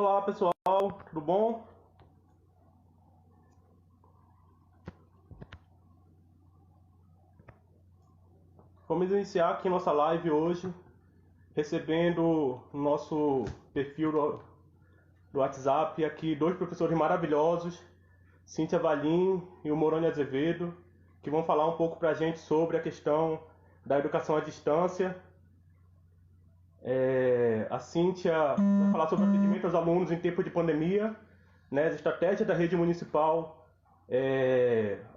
Olá pessoal, tudo bom? Vamos iniciar aqui nossa live hoje, recebendo no nosso perfil do WhatsApp aqui dois professores maravilhosos, Cíntia Valim e o Moroni Azevedo, que vão falar um pouco para a gente sobre a questão da educação à distância. A Cíntia vai falar sobre o atendimento aos alunos em tempo de pandemia, né, as estratégias da rede municipal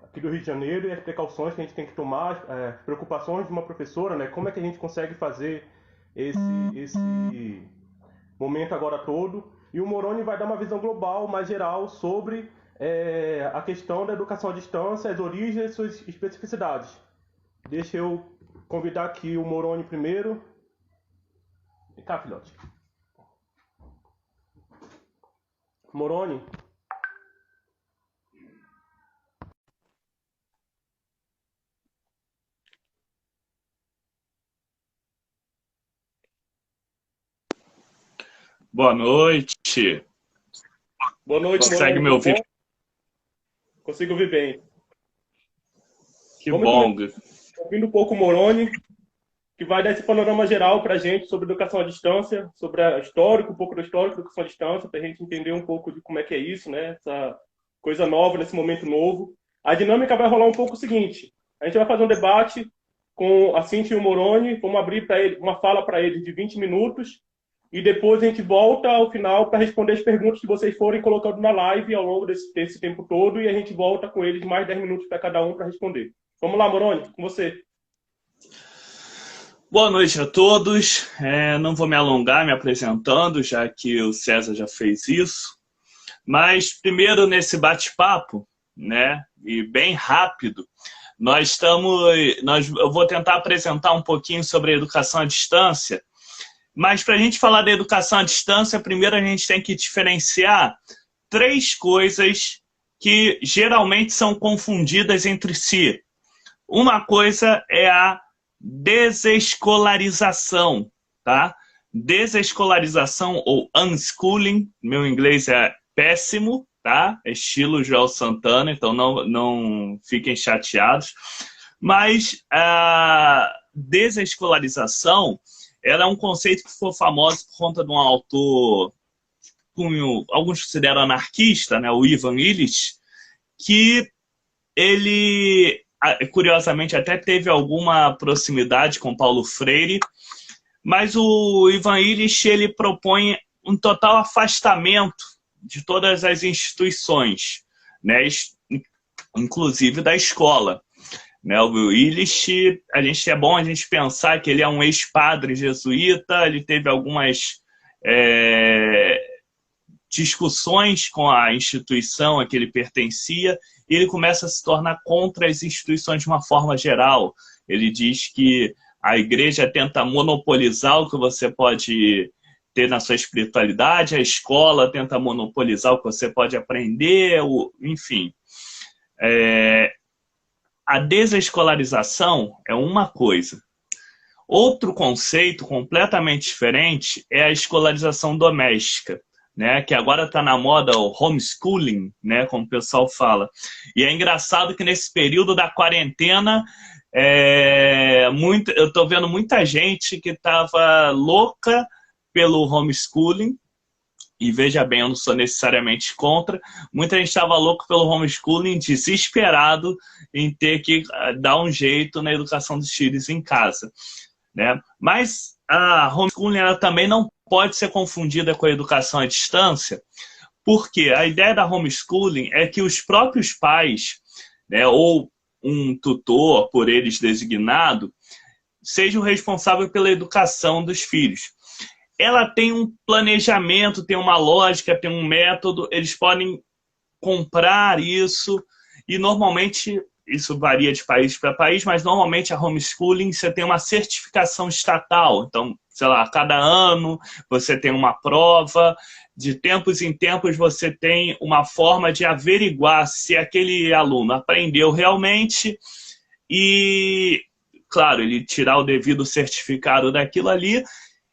aqui do Rio de Janeiro e as precauções que a gente tem que tomar, as preocupações de uma professora, né, como é que a gente consegue fazer esse momento agora todo. E o Moroni vai dar uma visão global, mais geral, sobre a questão da educação à distância, as origens e suas especificidades. Deixa eu convidar aqui o Moroni primeiro. Vem cá, filhote. Moroni. Boa noite. Boa noite, Consegue Moroni. me ouvir? Bom? Consigo ouvir bem. Que Vamos bom. começar ouvindo um pouco o Moroni, que vai dar esse panorama geral para a gente sobre educação à distância, sobre um pouco do histórico da educação à distância, para a gente entender um pouco de como é que é isso, né? Essa coisa nova, nesse momento novo. A dinâmica vai rolar um pouco o seguinte: a gente vai fazer um debate com a Cíntia e o Moroni, vamos abrir para ele uma fala para eles de 20 minutos, e depois a gente volta ao final para responder as perguntas que vocês forem colocando na live ao longo desse tempo todo, e a gente volta com eles mais 10 minutos para cada um para responder. Vamos lá, Moroni, com você. Boa noite a todos. Não vou me alongar me apresentando, já que o César já fez isso. Mas primeiro nesse bate-papo, né, e bem rápido, eu vou tentar apresentar um pouquinho sobre a educação à distância. Mas para a gente falar da educação à distância, primeiro a gente tem que diferenciar três coisas que geralmente são confundidas entre si. Uma coisa é a desescolarização, tá? Desescolarização ou unschooling, meu inglês é péssimo, tá? É estilo Joel Santana, então não fiquem chateados. Mas a desescolarização era um conceito que foi famoso por conta de um autor, alguns consideram anarquista, né? O Ivan Illich, que ele, curiosamente, até teve alguma proximidade com Paulo Freire, mas o Ivan Illich, ele propõe um total afastamento de todas as instituições, né, inclusive da escola. Né, o Illich, é bom a gente pensar que ele é um ex-padre jesuíta, ele teve algumas discussões com a instituição a que ele pertencia, e ele começa a se tornar contra as instituições de uma forma geral. Ele diz que a igreja tenta monopolizar o que você pode ter na sua espiritualidade, a escola tenta monopolizar o que você pode aprender, enfim. A desescolarização é uma coisa. Outro conceito completamente diferente é a escolarização doméstica, né, que agora está na moda o homeschooling, né, como o pessoal fala. E é engraçado que nesse período da quarentena, eu estou vendo muita gente que estava louca pelo homeschooling, e veja bem, eu não sou necessariamente contra, muita gente estava louca pelo homeschooling, desesperado em ter que dar um jeito na educação dos filhos em casa. Né? Mas a homeschooling ela também não pode ser confundida com a educação à distância, porque a ideia da homeschooling é que os próprios pais, né, ou um tutor por eles designado, seja o responsável pela educação dos filhos. Ela tem um planejamento, tem uma lógica, tem um método, eles podem comprar isso, e normalmente, isso varia de país para país, mas normalmente a homeschooling você tem uma certificação estatal. Então, sei lá, a cada ano você tem uma prova, de tempos em tempos você tem uma forma de averiguar se aquele aluno aprendeu realmente e, claro, ele tirar o devido certificado daquilo ali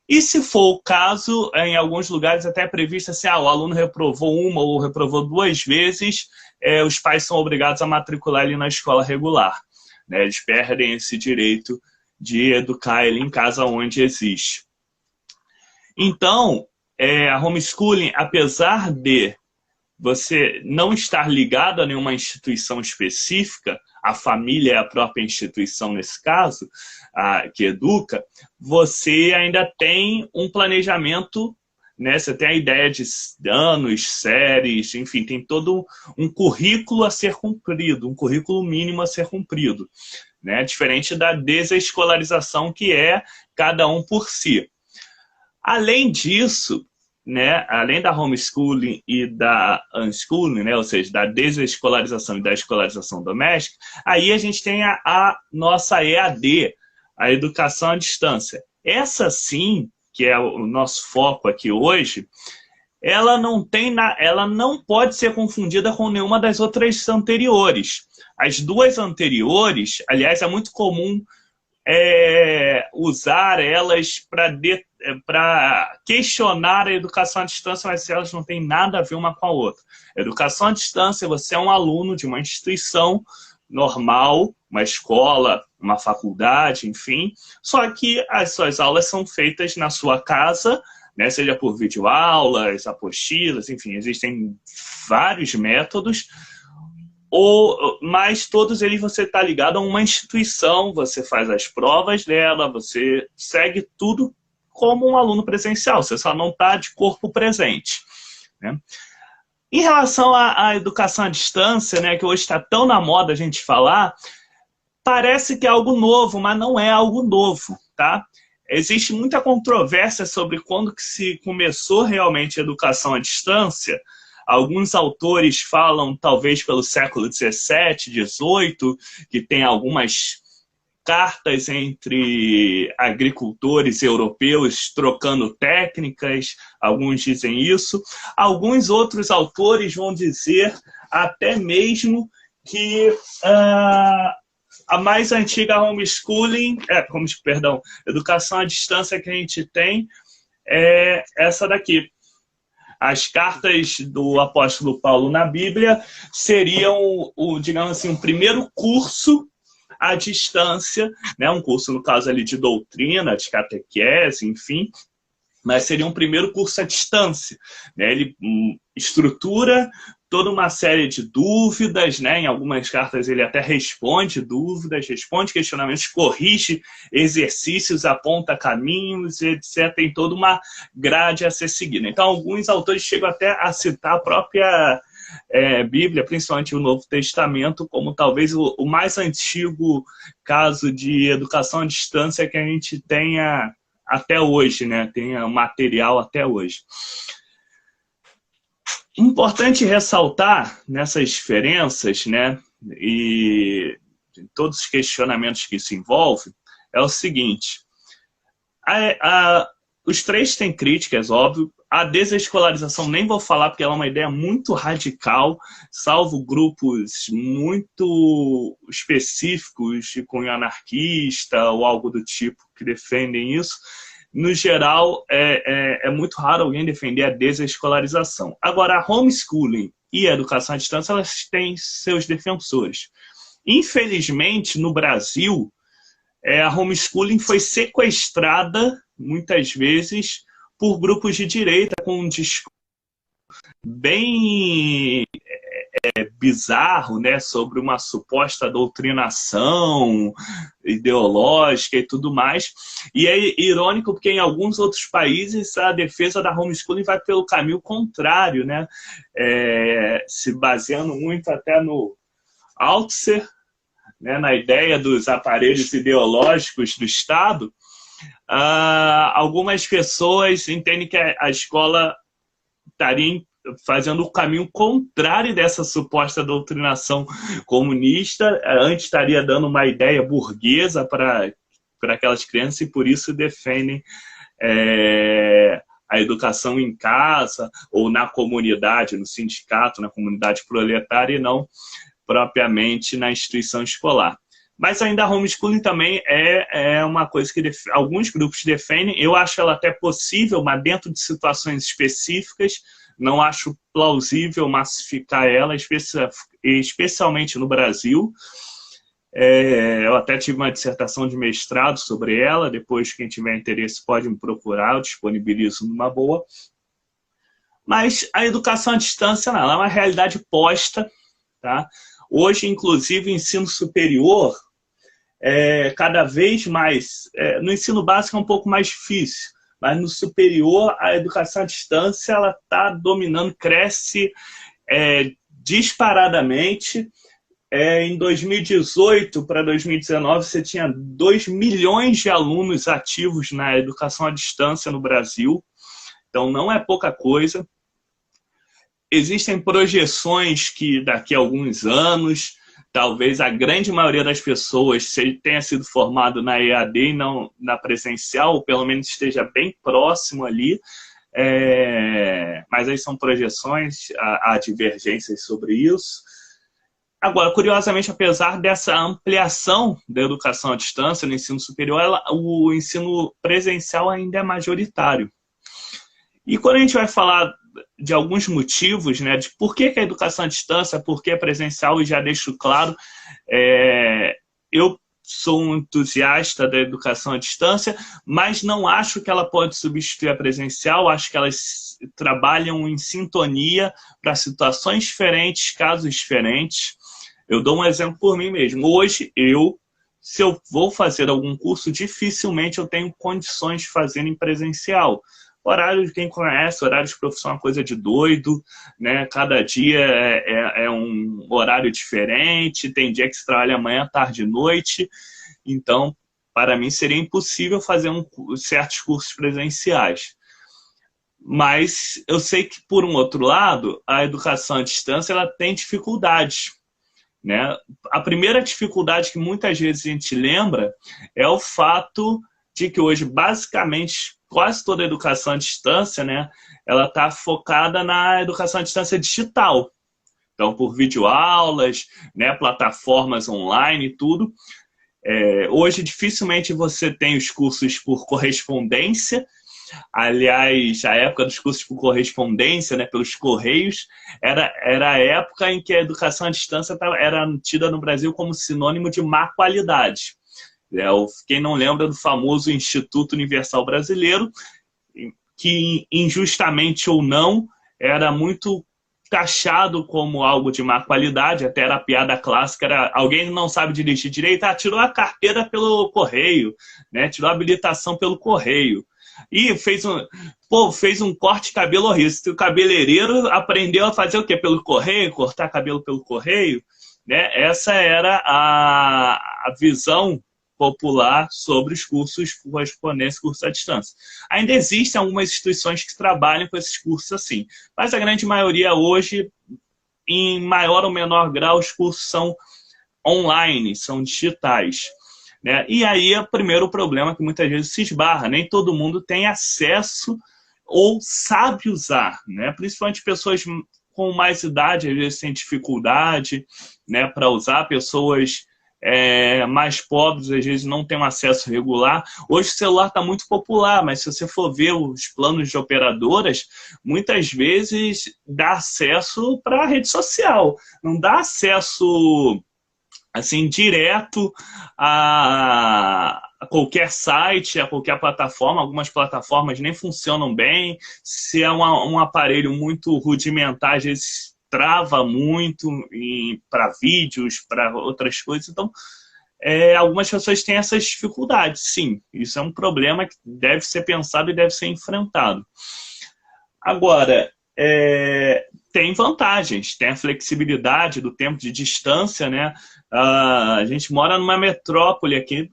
E se for o caso, em alguns lugares até é previsto assim, o aluno reprovou uma ou reprovou 2 vezes, os pais são obrigados a matricular ele na escola regular, né? Eles perdem esse direito de educar ele em casa onde existe. Então, a homeschooling, apesar de você não estar ligado a nenhuma instituição específica, a família é a própria instituição nesse caso, que educa, você ainda tem um planejamento, né? Você tem a ideia de anos, séries, enfim, tem todo um currículo a ser cumprido, um currículo mínimo a ser cumprido, né? Diferente da desescolarização, que é cada um por si. Além disso, né, além da homeschooling e da unschooling, né, ou seja, da desescolarização e da escolarização doméstica, aí a gente tem a nossa EAD, a educação à distância. Essa sim, que é o nosso foco aqui hoje, ela não pode ser confundida com nenhuma das outras anteriores. As 2 anteriores, aliás, é muito comum usar elas para questionar a educação à distância, mas elas não têm nada a ver uma com a outra. Educação à distância, você é um aluno de uma instituição normal, uma escola, uma faculdade, enfim, só que as suas aulas são feitas na sua casa, né, seja por videoaulas, apostilas, enfim, existem vários métodos, mas todos eles você está ligado a uma instituição, você faz as provas dela, você segue tudo como um aluno presencial, você só não está de corpo presente, né? Em relação à educação à distância, né, que hoje está tão na moda a gente falar, parece que é algo novo, mas não é algo novo, tá? Existe muita controvérsia sobre quando que se começou realmente a educação à distância. Alguns autores falam, talvez, pelo século XVII, XVIII, que tem algumas cartas entre agricultores europeus trocando técnicas, alguns dizem isso. Alguns outros autores vão dizer até mesmo que a mais antiga educação à distância que a gente tem é essa daqui. As cartas do apóstolo Paulo na Bíblia seriam, digamos assim, um primeiro curso à distância, né? Um curso, no caso ali, de doutrina, de catequese, enfim, mas seria um primeiro curso à distância, né? Ele estrutura toda uma série de dúvidas, né? Em algumas cartas ele até responde dúvidas, responde questionamentos, corrige exercícios, aponta caminhos, etc. Tem toda uma grade a ser seguida. Então, alguns autores chegam até a citar a própria Bíblia, principalmente o Novo Testamento, como talvez o mais antigo caso de educação à distância que a gente tenha até hoje, né? Tenha material até hoje. Importante ressaltar nessas diferenças, né, e todos os questionamentos que isso envolve, é o seguinte: os 3 têm críticas, óbvio. A desescolarização nem vou falar, porque ela é uma ideia muito radical, salvo grupos muito específicos de cunho anarquista ou algo do tipo que defendem isso. No geral, é muito raro alguém defender a desescolarização. Agora, a homeschooling e a educação à distância, elas têm seus defensores. Infelizmente, no Brasil, a homeschooling foi sequestrada, muitas vezes, por grupos de direita com um discurso bem bizarro, né, sobre uma suposta doutrinação ideológica e tudo mais. E é irônico porque em alguns outros países a defesa da homeschooling vai pelo caminho contrário, né, se baseando muito até no Althusser, né, na ideia dos aparelhos ideológicos do Estado. Algumas pessoas entendem que a escola estaria fazendo o caminho contrário dessa suposta doutrinação comunista, antes estaria dando uma ideia burguesa para aquelas crianças e por isso defendem a educação em casa ou na comunidade, no sindicato, na comunidade proletária e não propriamente na instituição escolar. Mas ainda a homeschooling também é uma coisa que alguns grupos defendem. Eu acho ela até possível, mas dentro de situações específicas. Não acho plausível massificar ela, especialmente no Brasil. Eu até tive uma dissertação de mestrado sobre ela. Depois, quem tiver interesse pode me procurar, eu disponibilizo numa boa. Mas a educação à distância não, ela é uma realidade posta. Tá? Hoje, inclusive, o ensino superior, cada vez mais... no ensino básico é um pouco mais difícil, mas no superior, a educação à distância ela está dominando, cresce disparadamente. Em 2018 para 2019, você tinha 2 milhões de alunos ativos na educação à distância no Brasil. Então, não é pouca coisa. Existem projeções que daqui a alguns anos, talvez a grande maioria das pessoas tenha sido formado na EAD e não na presencial, ou pelo menos esteja bem próximo ali. Mas aí são projeções, há divergências sobre isso. Agora, curiosamente, apesar dessa ampliação da educação à distância no ensino superior, o ensino presencial ainda é majoritário. E quando a gente vai falar de alguns motivos, né, de por que a educação à distância, por que é presencial, e já deixo claro, eu sou um entusiasta da educação à distância, mas não acho que ela pode substituir a presencial, acho que elas trabalham em sintonia para situações diferentes, casos diferentes. Eu dou um exemplo por mim mesmo. Hoje, se eu vou fazer algum curso, dificilmente eu tenho condições de fazer em presencial. Horário de quem conhece, horário de profissão é uma coisa de doido, né? Cada dia é um horário diferente, tem dia que se trabalha manhã, tarde e noite. Então, para mim, seria impossível fazer certos cursos presenciais. Mas eu sei que, por um outro lado, a educação à distância ela tem dificuldades, né? A primeira dificuldade que muitas vezes a gente lembra é o fato de que hoje, basicamente, quase toda a educação à distância, né, ela está focada na educação à distância digital. Então, por videoaulas, né, plataformas online e tudo. Hoje, dificilmente você tem os cursos por correspondência. Aliás, a época dos cursos por correspondência, né, pelos correios, era a época em que a educação à distância era tida no Brasil como sinônimo de má qualidade. Quem não lembra do famoso Instituto Universal Brasileiro, que injustamente ou não, era muito taxado como algo de má qualidade, até era a piada clássica, era alguém não sabe dirigir direito, tirou a carteira pelo correio, né? Tirou a habilitação pelo correio. E fez um corte de cabelo horrível. O cabeleireiro aprendeu a fazer o quê? Pelo correio, cortar cabelo pelo correio, né? Essa era a visão popular sobre os cursos por correspondência, cursos à distância. Ainda existem algumas instituições que trabalham com esses cursos assim, mas a grande maioria hoje, em maior ou menor grau, os cursos são online, são digitais, né? E aí é o primeiro problema que muitas vezes se esbarra, nem todo mundo tem acesso ou sabe usar, né? Principalmente pessoas com mais idade, às vezes têm dificuldade, né, para usar, pessoas mais pobres, às vezes não têm um acesso regular. Hoje o celular está muito popular, mas se você for ver os planos de operadoras, muitas vezes dá acesso para a rede social, não dá acesso assim direto a qualquer site, a qualquer plataforma. Algumas plataformas nem funcionam bem. Se é um aparelho muito rudimentar, às vezes trava muito para vídeos, para outras coisas. Então, algumas pessoas têm essas dificuldades, sim. Isso é um problema que deve ser pensado e deve ser enfrentado. Agora, tem vantagens, tem a flexibilidade do tempo de distância, né? A gente mora numa metrópole aqui,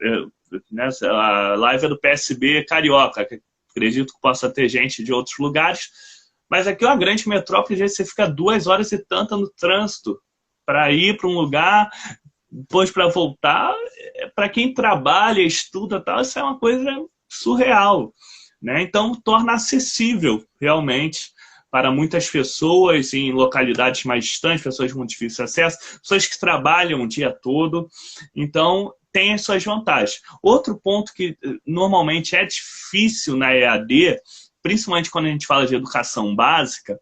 né? A live é do PSB Carioca, que acredito que possa ter gente de outros lugares. Mas aqui é uma grande metrópole, às vezes você fica 2 horas e tanta no trânsito para ir para um lugar, depois para voltar. Para quem trabalha, estuda, tal, isso é uma coisa surreal, né? Então, torna acessível realmente para muitas pessoas em localidades mais distantes, pessoas com difícil acesso, pessoas que trabalham o dia todo. Então, tem as suas vantagens. Outro ponto que normalmente é difícil na EAD, principalmente quando a gente fala de educação básica,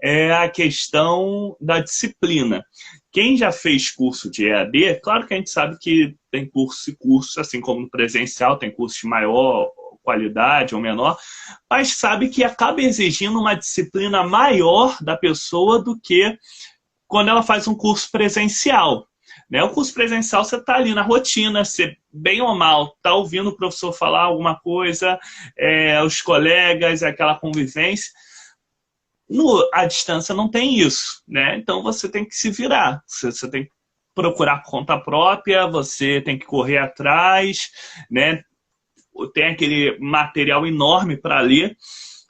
é a questão da disciplina. Quem já fez curso de EAD, claro que a gente sabe que tem curso e curso, assim como no presencial, tem curso de maior qualidade ou menor, mas sabe que acaba exigindo uma disciplina maior da pessoa do que quando ela faz um curso presencial. Né? O curso presencial, você está ali na rotina, você, bem ou mal, está ouvindo o professor falar alguma coisa, os colegas, aquela convivência. À distância não tem isso, né? Então você tem que se virar, você tem que procurar por conta própria, você tem que correr atrás, né? Tem aquele material enorme para ler.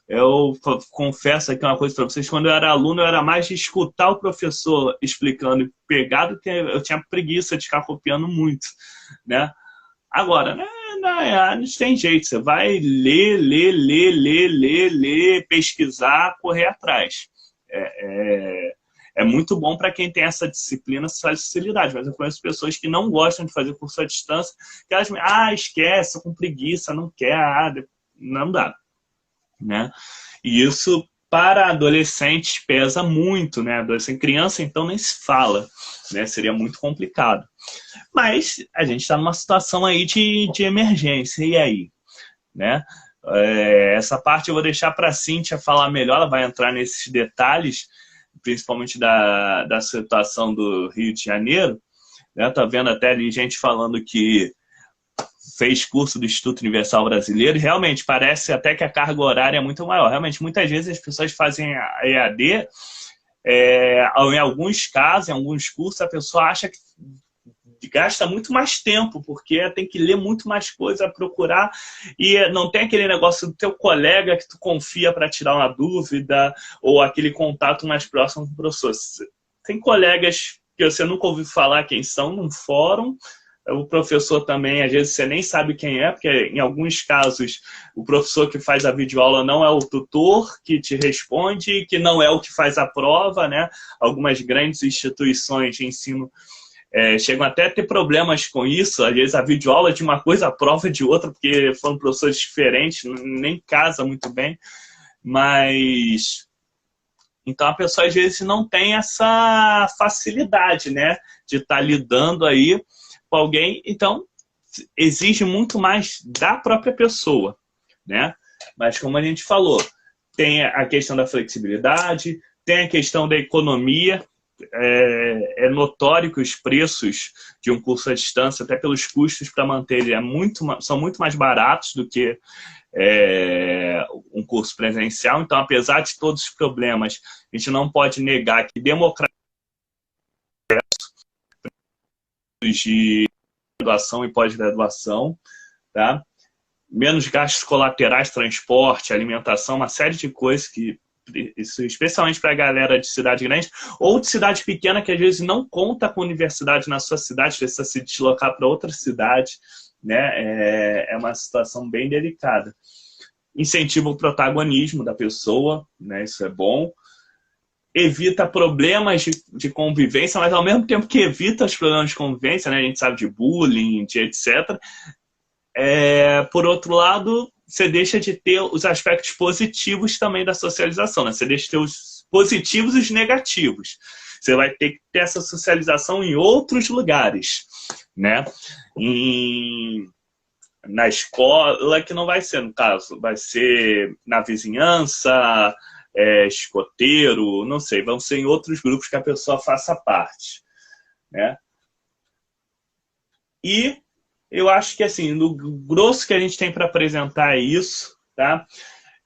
Eu confesso aqui uma coisa para vocês, quando eu era aluno, eu era mais de escutar o professor explicando e pegar do que eu tinha preguiça de ficar copiando muito, né? Agora, né? Não tem jeito, você vai ler, pesquisar, correr atrás. É muito bom para quem tem essa disciplina, essa facilidade, mas eu conheço pessoas que não gostam de fazer curso à distância, que elas esquece, com preguiça, não quer, não dá. Né? E isso para adolescentes pesa muito, né? Adolescente, criança então nem se fala, né? Seria muito complicado. Mas a gente está numa situação aí de emergência, e aí? Né? Essa parte eu vou deixar para a Cíntia falar melhor, ela vai entrar nesses detalhes, principalmente da situação do Rio de Janeiro. Né? Tá vendo até ali gente falando que fez curso do Instituto Universal Brasileiro, e realmente parece até que a carga horária é muito maior. Realmente, muitas vezes as pessoas fazem a EAD, em alguns casos, em alguns cursos, a pessoa acha que gasta muito mais tempo, porque tem que ler muito mais coisa, procurar, e não tem aquele negócio do teu colega que tu confia para tirar uma dúvida, ou aquele contato mais próximo com o professor. Tem colegas que você nunca ouviu falar quem são num fórum. O professor também, às vezes, você nem sabe quem é, porque em alguns casos o professor que faz a videoaula não é o tutor que te responde, que não é o que faz a prova, né? Algumas grandes instituições de ensino chegam até a ter problemas com isso. Às vezes a videoaula é de uma coisa, a prova é de outra, porque foram professores diferentes, nem casa muito bem. Mas então a pessoa às vezes não tem essa facilidade, né? De estar lidando aí com alguém, então exige muito mais da própria pessoa, né? Mas como a gente falou, tem a questão da flexibilidade, tem a questão da economia. É notório que os preços de um curso à distância, até pelos custos para manter ele, são muito mais baratos do que um curso presencial. Então, apesar de todos os problemas, a gente não pode negar que democratizar de graduação e pós-graduação, tá? Menos gastos colaterais, transporte, alimentação, uma série de coisas que, isso, especialmente para a galera de cidade grande ou de cidade pequena que às vezes não conta com universidade na sua cidade, precisa se deslocar para outra cidade, né? É uma situação bem delicada. Incentiva o protagonismo da pessoa, né? Isso é bom. Evita problemas de convivência, mas ao mesmo tempo que evita os problemas de convivência, né? A gente sabe de bullying, de etc. Por outro lado, você deixa de ter os aspectos positivos também da socialização, né? Você deixa de ter os positivos e os negativos. Você vai ter que ter essa socialização em outros lugares, né? Na escola, que não vai ser, no caso, vai ser na vizinhança, escoteiro, não sei, vão ser em outros grupos que a pessoa faça parte, né? E eu acho que, assim, no grosso que a gente tem para apresentar é isso, tá?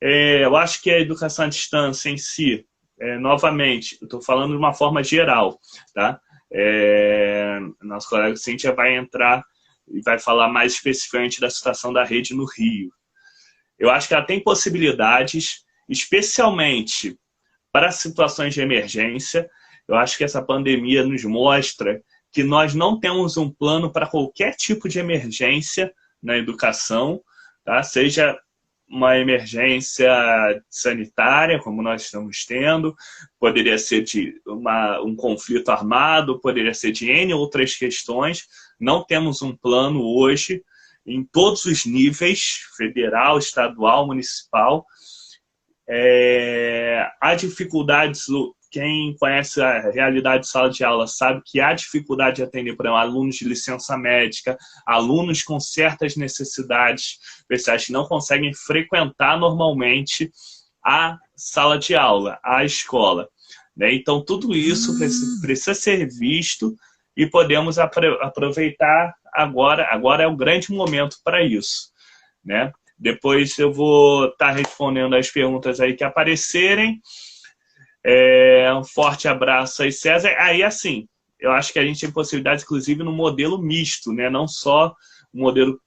Eu acho que a educação à distância em si, novamente, eu estou falando de uma forma geral, tá? Nosso colega Cíntia vai entrar e vai falar mais especificamente da situação da rede no Rio. Eu acho que ela tem possibilidades, especialmente para situações de emergência. Eu acho que essa pandemia nos mostra que nós não temos um plano para qualquer tipo de emergência na educação, tá? Seja uma emergência sanitária, como nós estamos tendo, poderia ser de um conflito armado, poderia ser de N outras questões. Não temos um plano hoje em todos os níveis, federal, estadual, municipal. Há dificuldades, quem conhece a realidade de sala de aula sabe que há dificuldade de atender, por exemplo, alunos de licença médica, alunos com certas necessidades especiais que não conseguem frequentar normalmente a sala de aula, a escola. Então, tudo isso precisa ser visto e podemos aproveitar agora. Agora é o grande momento para isso, né? Depois eu vou estar respondendo as perguntas aí que aparecerem. Um forte abraço aí, César. Aí, assim, eu acho que a gente tem possibilidades, inclusive, no modelo misto, né? Não só o modelo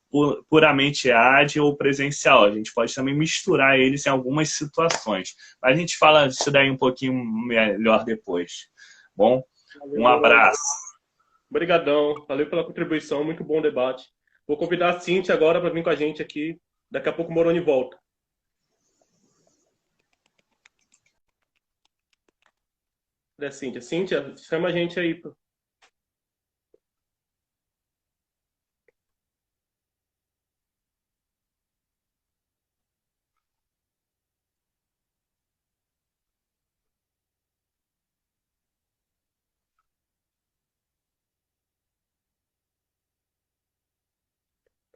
puramente EAD ou presencial. A gente pode também misturar eles em algumas situações. Mas a gente fala disso daí um pouquinho melhor depois. Bom, um abraço. Obrigadão. Valeu pela contribuição. Muito bom debate. Vou convidar a Cíntia agora para vir com a gente aqui. Daqui a pouco o Moroni volta. Cíntia. Cíntia, chama a gente aí.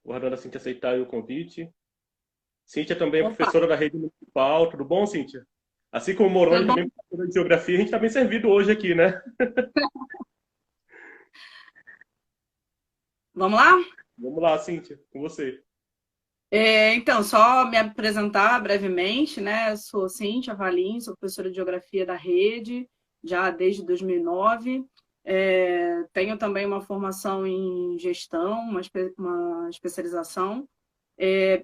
Guardando a Cíntia aceitar o convite. Cíntia também é professora da rede municipal. Tudo bom, Cíntia? Assim como o Moroni também é professora de geografia, a gente está bem servido hoje aqui, né? Vamos lá? Vamos lá, Cíntia, com você. Então, só me apresentar brevemente, né? Eu sou Cíntia Valim, sou professora de Geografia da rede, já desde 2009. Tenho também uma formação em gestão, uma especialização.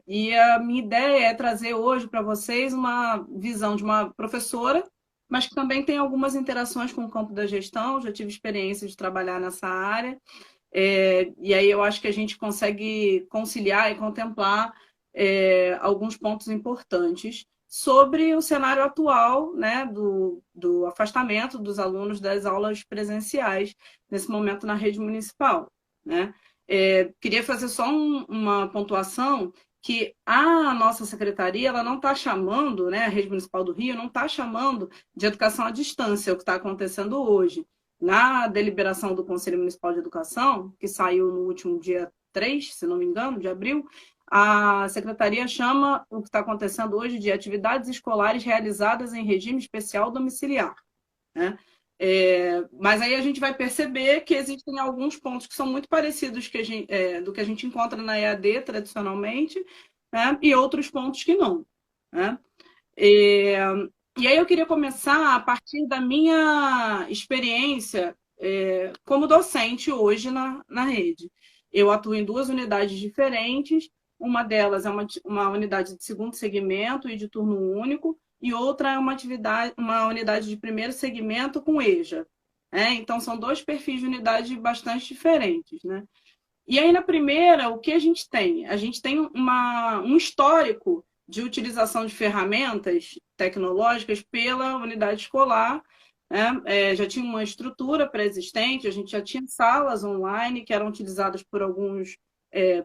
E a minha ideia é trazer hoje para vocês uma visão de uma professora, mas que também tem algumas interações com o campo da gestão. Já tive experiência de trabalhar nessa área. E aí eu acho que a gente consegue conciliar e contemplar alguns pontos importantes sobre o cenário atual, né, do afastamento dos alunos das aulas presenciais nesse momento na rede municipal, né? Queria fazer só uma pontuação que a nossa secretaria ela não está chamando, né, a rede municipal do Rio não está chamando de educação à distância, o que está acontecendo hoje. Na deliberação do Conselho Municipal de Educação, que saiu no último dia 3, se não me engano, de abril, a secretaria chama o que está acontecendo hoje de atividades escolares realizadas em regime especial domiciliar, né? Mas aí a gente vai perceber que existem alguns pontos que são muito parecidos do que a gente encontra na EAD tradicionalmente, né? E outros pontos que não, né? E aí eu queria começar a partir da minha experiência como docente hoje na rede. Eu atuo em 2 unidades diferentes, uma delas é uma unidade de segundo segmento e de turno único, e outra é uma unidade de primeiro segmento com EJA. Então, são 2 perfis de unidade bastante diferentes, né? E aí, na primeira, o que a gente tem? A gente tem um histórico de utilização de ferramentas tecnológicas pela unidade escolar, né? Já tinha uma estrutura pré-existente, a gente já tinha salas online que eram utilizadas por alguns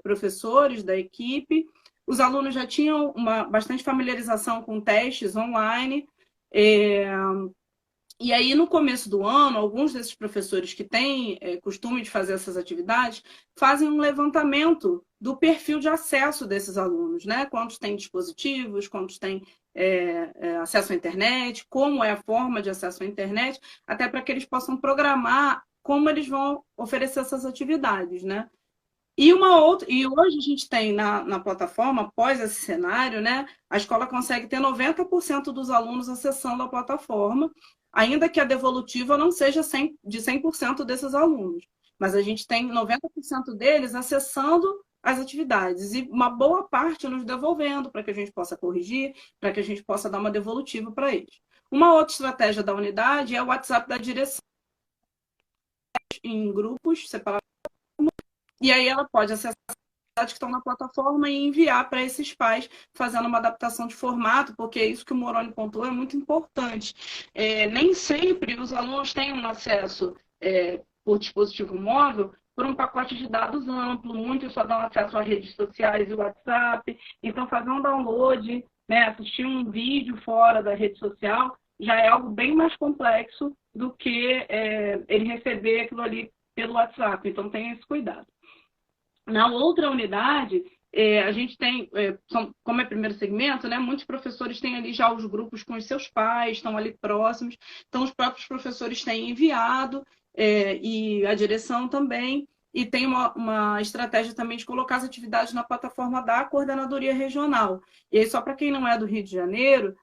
professores da equipe, os alunos já tinham bastante familiarização com testes online, e aí, no começo do ano, alguns desses professores que têm costume de fazer essas atividades fazem um levantamento do perfil de acesso desses alunos, né? Quantos têm dispositivos, quantos têm acesso à internet, como é a forma de acesso à internet, até para que eles possam programar como eles vão oferecer essas atividades, né? E hoje a gente tem na plataforma, após esse cenário, né, a escola consegue ter 90% dos alunos acessando a plataforma, ainda que a devolutiva não seja de 100% desses alunos. Mas a gente tem 90% deles acessando as atividades e uma boa parte nos devolvendo para que a gente possa corrigir, para que a gente possa dar uma devolutiva para eles. Uma outra estratégia da unidade é o WhatsApp da direção em grupos separados, e aí ela pode acessar que estão na plataforma e enviar para esses pais, fazendo uma adaptação de formato, porque é isso que o Moroni pontuou, é muito importante. Nem sempre os alunos têm um acesso por dispositivo móvel por um pacote de dados amplo, muitos só dão acesso às redes sociais e WhatsApp, então fazer um download, né, assistir um vídeo fora da rede social, já é algo bem mais complexo do que ele receber aquilo ali pelo WhatsApp, então tenha esse cuidado. Na outra unidade, a gente tem, como é primeiro segmento, né, muitos professores têm ali já os grupos com os seus pais, estão ali próximos, então os próprios professores têm enviado, e a direção também, e tem uma estratégia também de colocar as atividades na plataforma da coordenadoria regional. E aí, só para quem não é do Rio de Janeiro,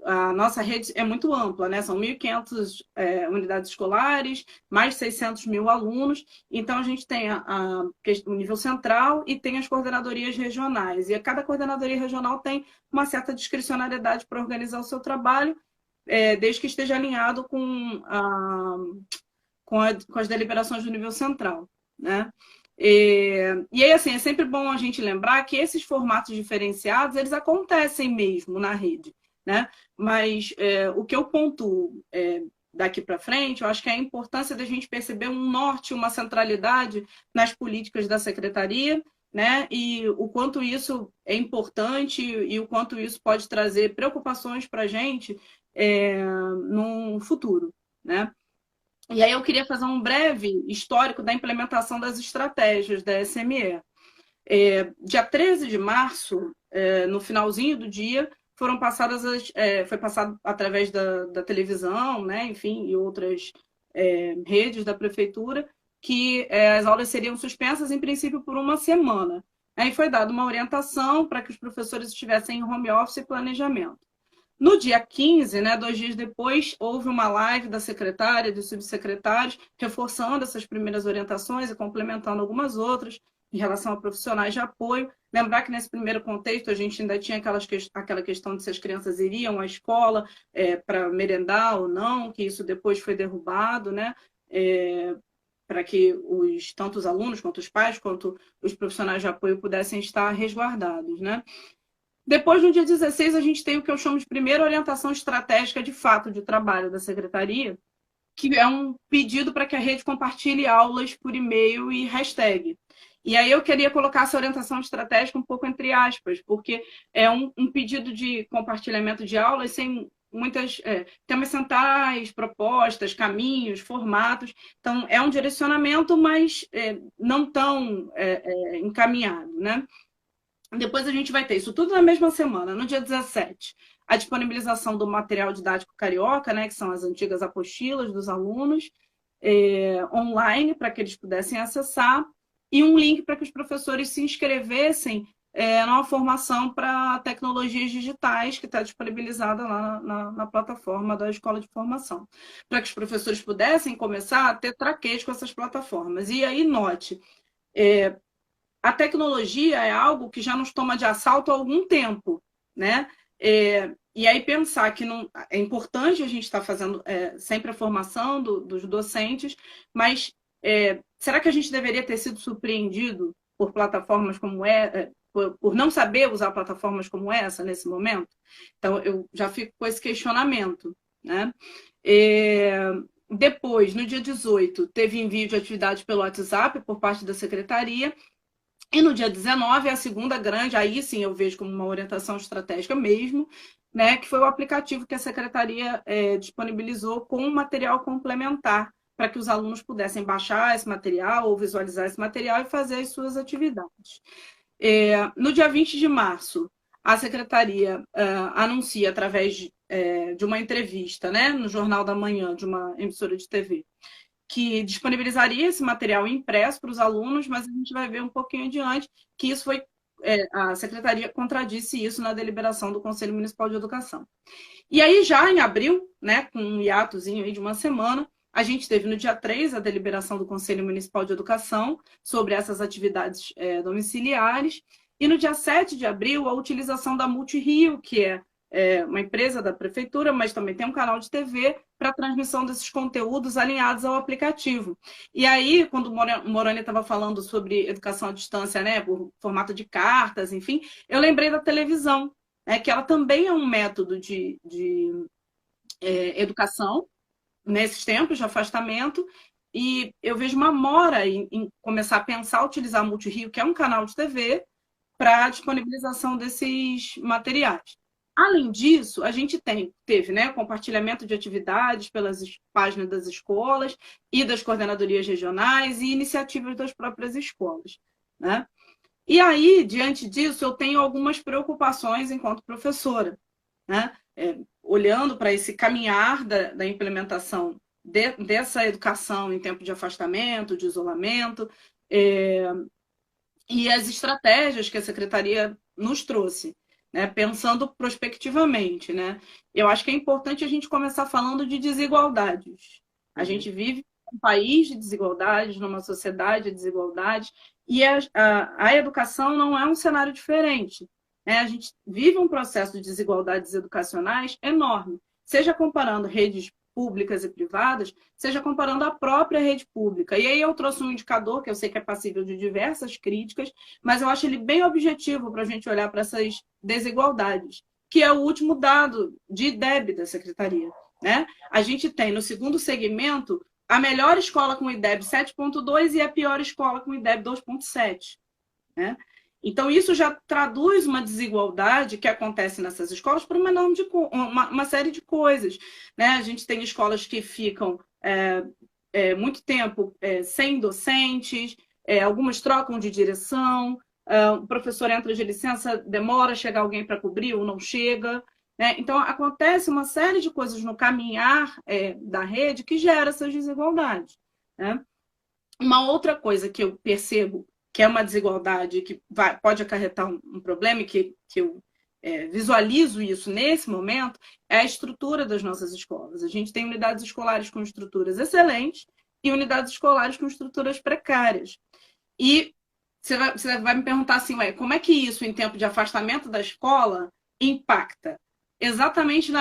a nossa rede é muito ampla, né? São 1.500 unidades escolares, mais 600 mil alunos. Então, a gente tem o nível central e tem as coordenadorias regionais. E cada coordenadoria regional tem uma certa discricionariedade para organizar o seu trabalho, desde que esteja alinhado com as deliberações do nível central, né? E aí, assim, é sempre bom a gente lembrar que esses formatos diferenciados, eles acontecem mesmo na rede, né? Mas o que eu pontuo daqui para frente, eu acho que é a importância da gente perceber um norte, uma centralidade nas políticas da secretaria, né? E o quanto isso é importante e o quanto isso pode trazer preocupações para a gente no futuro, né? E aí eu queria fazer um breve histórico da implementação das estratégias da SME. Dia 13 de março, no finalzinho do dia, foi passado através da televisão, né, enfim, e outras redes da prefeitura, que as aulas seriam suspensas, em princípio, por uma semana. Aí foi dada uma orientação para que os professores estivessem em home office e planejamento. No dia 15, né, 2 dias depois, houve uma live da secretária e dos subsecretários, reforçando essas primeiras orientações e complementando algumas outras em relação a profissionais de apoio. Lembrar que nesse primeiro contexto a gente ainda tinha aquela questão de se as crianças iriam à escola para merendar ou não, que isso depois foi derrubado, né? Para que tanto os alunos, quanto os pais, quanto os profissionais de apoio pudessem estar resguardados, né? Depois, no dia 16, a gente tem o que eu chamo de primeira orientação estratégica de fato de trabalho da secretaria, que é um pedido para que a rede compartilhe aulas por e-mail e hashtag. E aí eu queria colocar essa orientação estratégica um pouco entre aspas, porque é um pedido de compartilhamento de aulas sem muitas temas centrais, propostas, caminhos, formatos. Então, é um direcionamento, mas não tão encaminhado, né? Depois a gente vai ter isso tudo na mesma semana, no dia 17, a disponibilização do material didático carioca, né, que são as antigas apostilas dos alunos, online, para que eles pudessem acessar, e um link para que os professores se inscrevessem numa formação para tecnologias digitais, que está disponibilizada lá na plataforma da Escola de Formação, para que os professores pudessem começar a ter traquejo com essas plataformas. E aí, note, a tecnologia é algo que já nos toma de assalto há algum tempo, né? E aí pensar que não, é importante a gente estar fazendo sempre a formação dos docentes, mas será que a gente deveria ter sido surpreendido por plataformas como por não saber usar plataformas como essa nesse momento? Então, eu já fico com esse questionamento, né? Depois, no dia 18, teve envio de atividades pelo WhatsApp por parte da secretaria. E no dia 19, a segunda grande, aí sim eu vejo como uma orientação estratégica mesmo, né, que foi o aplicativo que a secretaria disponibilizou com um material complementar para que os alunos pudessem baixar esse material ou visualizar esse material e fazer as suas atividades. No dia 20 de março, a secretaria anuncia, através de uma entrevista, né, no Jornal da Manhã, de uma emissora de TV, que disponibilizaria esse material impresso para os alunos, mas a gente vai ver um pouquinho adiante que isso foi a secretaria contradisse isso na deliberação do Conselho Municipal de Educação. E aí, já em abril, né, com um hiatozinho aí de uma semana, a gente teve no dia 3 a deliberação do Conselho Municipal de Educação sobre essas atividades domiciliares, e no dia 7 de abril a utilização da Multirio, que é uma empresa da prefeitura, mas também tem um canal de TV para transmissão desses conteúdos alinhados ao aplicativo. E aí, quando o Moroni estava falando sobre educação à distância, né, por formato de cartas, enfim, eu lembrei da televisão, né, que ela também é um método de educação nesses tempos de afastamento, e eu vejo uma mora em começar a pensar, utilizar a Multirio, que é um canal de TV, para a disponibilização desses materiais. Além disso, a gente teve, né, compartilhamento de atividades pelas páginas das escolas e das coordenadorias regionais e iniciativas das próprias escolas, né? E aí, diante disso, eu tenho algumas preocupações enquanto professora, né? Olhando para esse caminhar da implementação dessa educação em tempo de afastamento, de isolamento, e as estratégias que a Secretaria nos trouxe, né, pensando prospectivamente, né? Eu acho que é importante a gente começar falando de desigualdades. A gente vive um país de desigualdades, numa sociedade de desigualdades, e a educação não é um cenário diferente, né? A gente vive um processo de desigualdades educacionais enorme, seja comparando redes públicas e privadas, seja comparando a própria rede pública. E aí eu trouxe um indicador que eu sei que é passível de diversas críticas, mas eu acho ele bem objetivo para a gente olhar para essas desigualdades, que é o último dado de IDEB da Secretaria, né? A gente tem, no segundo segmento, a melhor escola com IDEB 7,2 e a pior escola com IDEB 2,7, né? Então, isso já traduz uma desigualdade que acontece nessas escolas por uma série de coisas, né? A gente tem escolas que ficam muito tempo sem docentes, algumas trocam de direção, o professor entra de licença, demora a chegar alguém para cobrir ou não chega, né? Então, acontece uma série de coisas no caminhar da rede que gera essas desigualdades, né? Uma outra coisa que eu percebo que é uma desigualdade que pode acarretar um problema, e que eu visualizo isso nesse momento, é a estrutura das nossas escolas. A gente tem unidades escolares com estruturas excelentes e unidades escolares com estruturas precárias. E você vai me perguntar assim, como é que isso, em tempo de afastamento da escola, impacta? Exatamente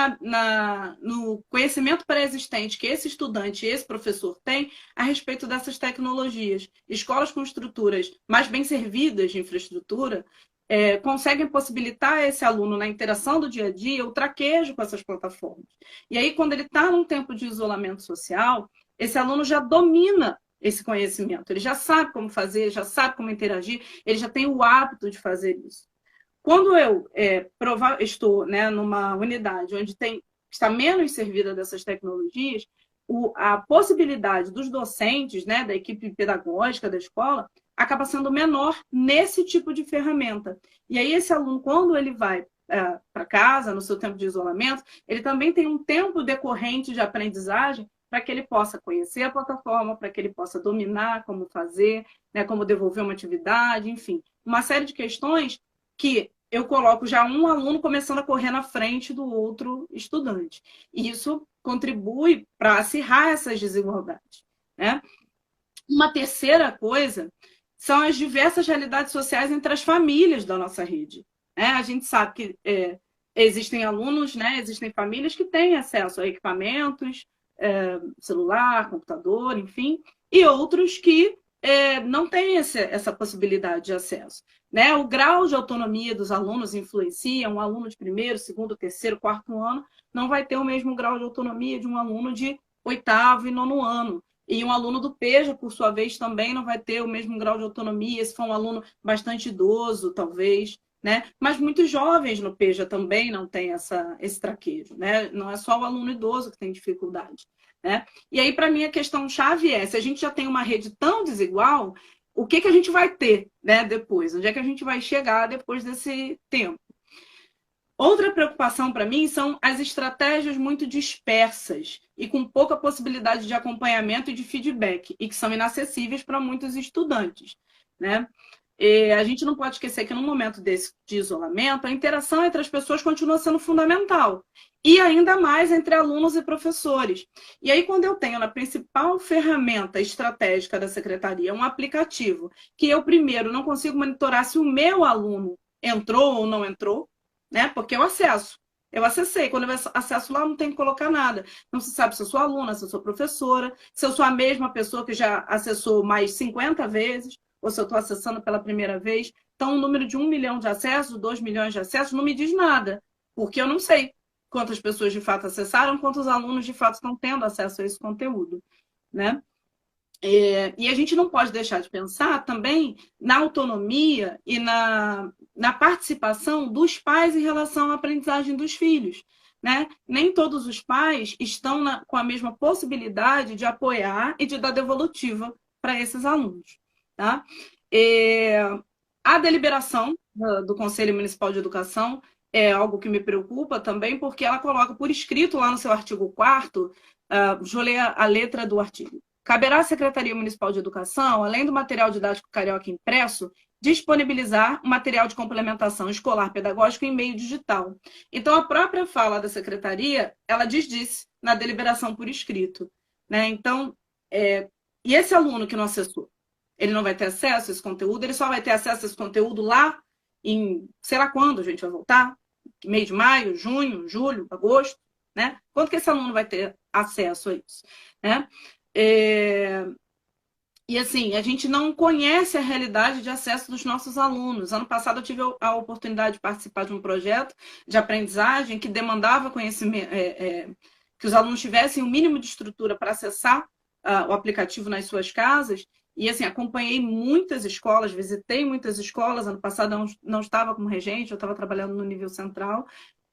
no conhecimento pré-existente que esse estudante e esse professor tem a respeito dessas tecnologias. Escolas com estruturas mais bem servidas de infraestrutura conseguem possibilitar esse aluno, na interação do dia a dia, o traquejo com essas plataformas. E aí, quando ele está num tempo de isolamento social, esse aluno já domina esse conhecimento, ele já sabe como fazer, já sabe como interagir, ele já tem o hábito de fazer isso. Quando eu estou, né, numa unidade onde está menos servida dessas tecnologias, a possibilidade dos docentes, né, da equipe pedagógica da escola, acaba sendo menor nesse tipo de ferramenta. E aí esse aluno, quando ele vai para casa, no seu tempo de isolamento, ele também tem um tempo decorrente de aprendizagem para que ele possa conhecer a plataforma, para que ele possa dominar como fazer, né, como devolver uma atividade, enfim, uma série de questões que eu coloco já um aluno começando a correr na frente do outro estudante. E isso contribui para acirrar essas desigualdades, né? Uma terceira coisa são as diversas realidades sociais entre as famílias da nossa rede, né? A gente sabe que existem alunos, né? Existem famílias que têm acesso a equipamentos, celular, computador, enfim, e outros que não têm essa possibilidade de acesso, né? O grau de autonomia dos alunos influencia. Um aluno de primeiro, segundo, terceiro, quarto ano não vai ter o mesmo grau de autonomia de um aluno de oitavo e nono ano. E um aluno do PEJA, por sua vez, também não vai ter o mesmo grau de autonomia, se for um aluno bastante idoso, talvez, né? Mas muitos jovens no PEJA também não têm esse traquejo, né? Não é só o aluno idoso que tem dificuldade, né? E aí, para mim, a questão-chave se a gente já tem uma rede tão desigual, o que a gente vai ter, né, depois? Onde é que a gente vai chegar depois desse tempo? Outra preocupação para mim são as estratégias muito dispersas e com pouca possibilidade de acompanhamento e de feedback, e que são inacessíveis para muitos estudantes, né? E a gente não pode esquecer que, num momento desse de isolamento, a interação entre as pessoas continua sendo fundamental. E ainda mais entre alunos e professores. E aí, quando eu tenho na principal ferramenta estratégica da Secretaria um aplicativo que eu, primeiro, não consigo monitorar se o meu aluno entrou ou não entrou, né? Porque eu acesso. Eu acessei. Quando eu acesso lá, não tem que colocar nada. Não se sabe se eu sou aluna, se eu sou professora, se eu sou a mesma pessoa que já acessou mais 50 vezes, ou se eu estou acessando pela primeira vez. Então, um número de 1 milhão de acessos, 2 milhões de acessos, não me diz nada, porque eu não sei quantas pessoas de fato acessaram, quantos alunos de fato estão tendo acesso a esse conteúdo, né? E a gente não pode deixar de pensar também na autonomia e na participação dos pais em relação à aprendizagem dos filhos, né? Nem todos os pais estão com a mesma possibilidade de apoiar e de dar devolutiva para esses alunos, tá? A deliberação do Conselho Municipal de Educação é algo que me preocupa também, porque ela coloca por escrito lá no seu artigo 4º, deixa eu ler a letra do artigo. Caberá à Secretaria Municipal de Educação, além do material didático carioca impresso, disponibilizar o material de complementação escolar pedagógico em meio digital. Então, a própria fala da Secretaria, ela diz na deliberação por escrito, né? Então, e esse aluno que não acessou, ele não vai ter acesso a esse conteúdo, ele só vai ter acesso a esse conteúdo lá em, sei lá quando a gente vai voltar, mês de maio, junho, julho, agosto, né? Quando que esse aluno vai ter acesso a isso, né? E assim, a gente não conhece a realidade de acesso dos nossos alunos. Ano passado eu tive a oportunidade de participar de um projeto de aprendizagem que demandava conhecimento, que os alunos tivessem o mínimo de estrutura para acessar o aplicativo nas suas casas. E assim, acompanhei muitas escolas, visitei muitas escolas. Ano passado eu não estava como regente, eu estava trabalhando no nível central.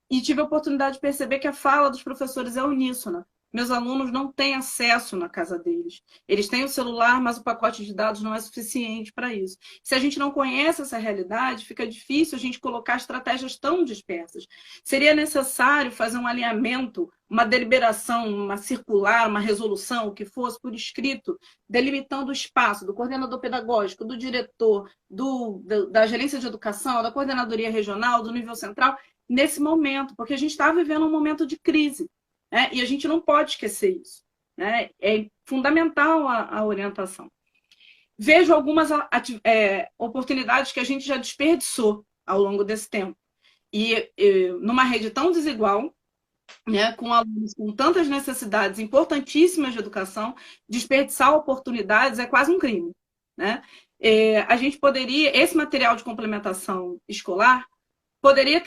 E tive a oportunidade de perceber que a fala dos professores é uníssona. Meus alunos não têm acesso na casa deles. Eles têm o celular, mas o pacote de dados não é suficiente para isso. Se a gente não conhece essa realidade, fica difícil a gente colocar estratégias tão dispersas. Seria necessário fazer um alinhamento, uma deliberação, uma circular, uma resolução, o que fosse, por escrito, delimitando o espaço do coordenador pedagógico, do diretor, da gerência de educação, da coordenadoria regional, do nível central, nesse momento, porque a gente está vivendo um momento de crise. E a gente não pode esquecer isso, né? É fundamental a orientação. Vejo algumas oportunidades que a gente já desperdiçou ao longo desse tempo. E numa rede tão desigual, né, com alunos com tantas necessidades importantíssimas de educação, desperdiçar oportunidades é quase um crime, né? A gente poderia, esse material de complementação escolar, poderia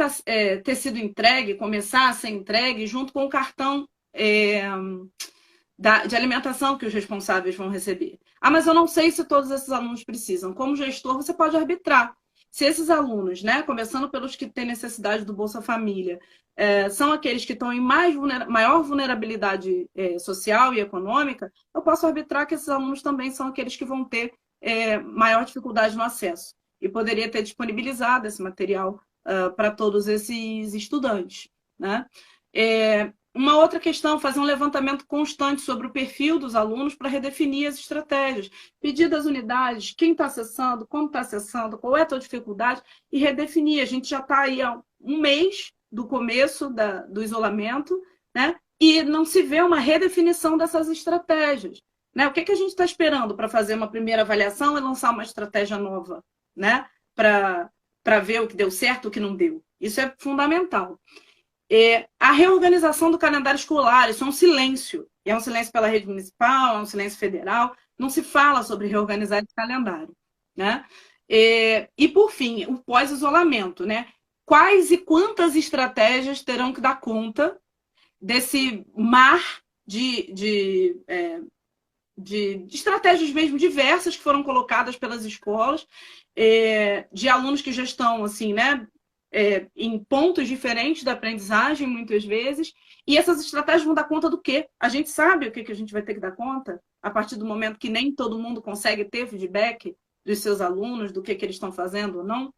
ter sido entregue, começar a ser entregue junto com o cartão de alimentação que os responsáveis vão receber. Mas eu não sei se todos esses alunos precisam. Como gestor, você pode arbitrar. Se esses alunos, né, começando pelos que têm necessidade do Bolsa Família, são aqueles que estão em maior vulnerabilidade social e econômica, eu posso arbitrar que esses alunos também são aqueles que vão ter maior dificuldade no acesso. E poderia ter disponibilizado esse material para todos esses estudantes, né? Uma outra questão, fazer um levantamento constante sobre o perfil dos alunos para redefinir as estratégias, pedir das unidades, quem está acessando, como está acessando, qual é a tua dificuldade, e redefinir. A gente já está aí há um mês do começo do isolamento, né? E não se vê uma redefinição dessas estratégias, né? O que a gente está esperando para fazer uma primeira avaliação e lançar uma estratégia nova, né? Para ver o que deu certo e o que não deu. Isso é fundamental. A reorganização do calendário escolar, isso é um silêncio. É um silêncio pela rede municipal, é um silêncio federal. Não se fala sobre reorganizar esse calendário, né? E, por fim, o pós-isolamento, né? Quais e quantas estratégias terão que dar conta desse mar de estratégias mesmo diversas que foram colocadas pelas escolas, de alunos que já estão, assim, né, em pontos diferentes da aprendizagem, muitas vezes, e essas estratégias vão dar conta do quê? A gente sabe o que a gente vai ter que dar conta a partir do momento que nem todo mundo consegue ter feedback dos seus alunos, do que eles estão fazendo ou não.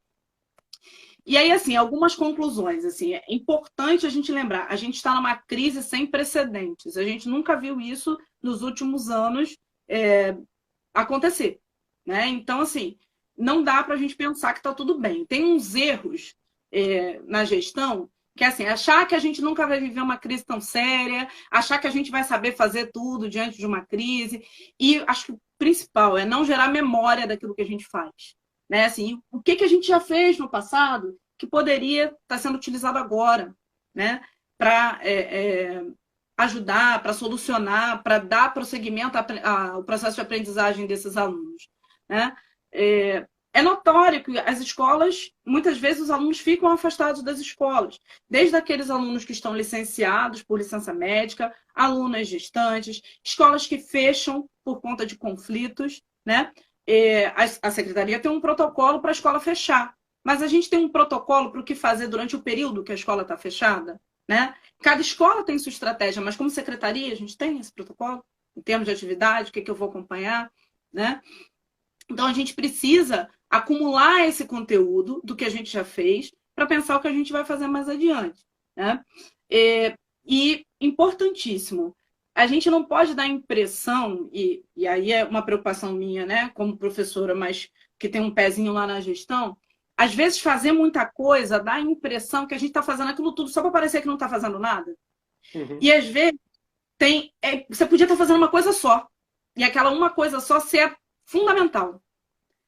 E aí, assim, algumas conclusões. Assim, é importante a gente lembrar, a gente está numa crise sem precedentes. A gente nunca viu isso nos últimos anos acontecer, né? Então, assim, não dá para a gente pensar que está tudo bem. Tem uns erros na gestão que é assim, achar que a gente nunca vai viver uma crise tão séria, achar que a gente vai saber fazer tudo diante de uma crise. E acho que o principal é não gerar memória daquilo que a gente faz. Né? Assim, o que a gente já fez no passado que poderia estar sendo utilizado agora? né, para ajudar, para solucionar, para dar prosseguimento ao processo de aprendizagem desses alunos, né? É notório que as escolas, muitas vezes os alunos ficam afastados das escolas, desde aqueles alunos que estão licenciados por licença médica, alunas gestantes, escolas que fecham por conta de conflitos, né? A secretaria tem um protocolo para a escola fechar, mas a gente tem um protocolo para o que fazer durante o período que a escola está fechada, né? Cada escola tem sua estratégia, mas como secretaria a gente tem esse protocolo em termos de atividade, o que eu vou acompanhar, né? Então a gente precisa acumular esse conteúdo do que a gente já fez para pensar o que a gente vai fazer mais adiante, né? E importantíssimo, a gente não pode dar a impressão, e aí é uma preocupação minha, né, como professora, mas que tem um pezinho lá na gestão, às vezes fazer muita coisa dá a impressão que a gente está fazendo aquilo tudo só para parecer que não está fazendo nada. Uhum. E às vezes você podia estar fazendo uma coisa só, e aquela uma coisa só ser fundamental,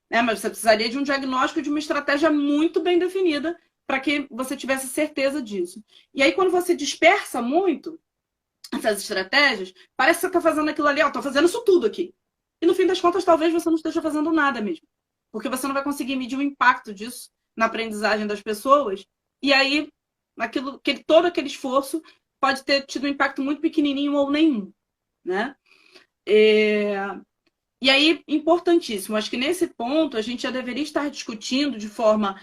né? Mas você precisaria de um diagnóstico, de uma estratégia muito bem definida para que você tivesse certeza disso. E aí, quando você dispersa muito essas estratégias, parece que você está fazendo aquilo ali, estou fazendo isso tudo aqui. E no fim das contas, talvez você não esteja fazendo nada mesmo. Porque você não vai conseguir medir o impacto disso na aprendizagem das pessoas. E aí, todo aquele esforço pode ter tido um impacto muito pequenininho ou nenhum, né? E aí, importantíssimo, acho que nesse ponto a gente já deveria estar discutindo de forma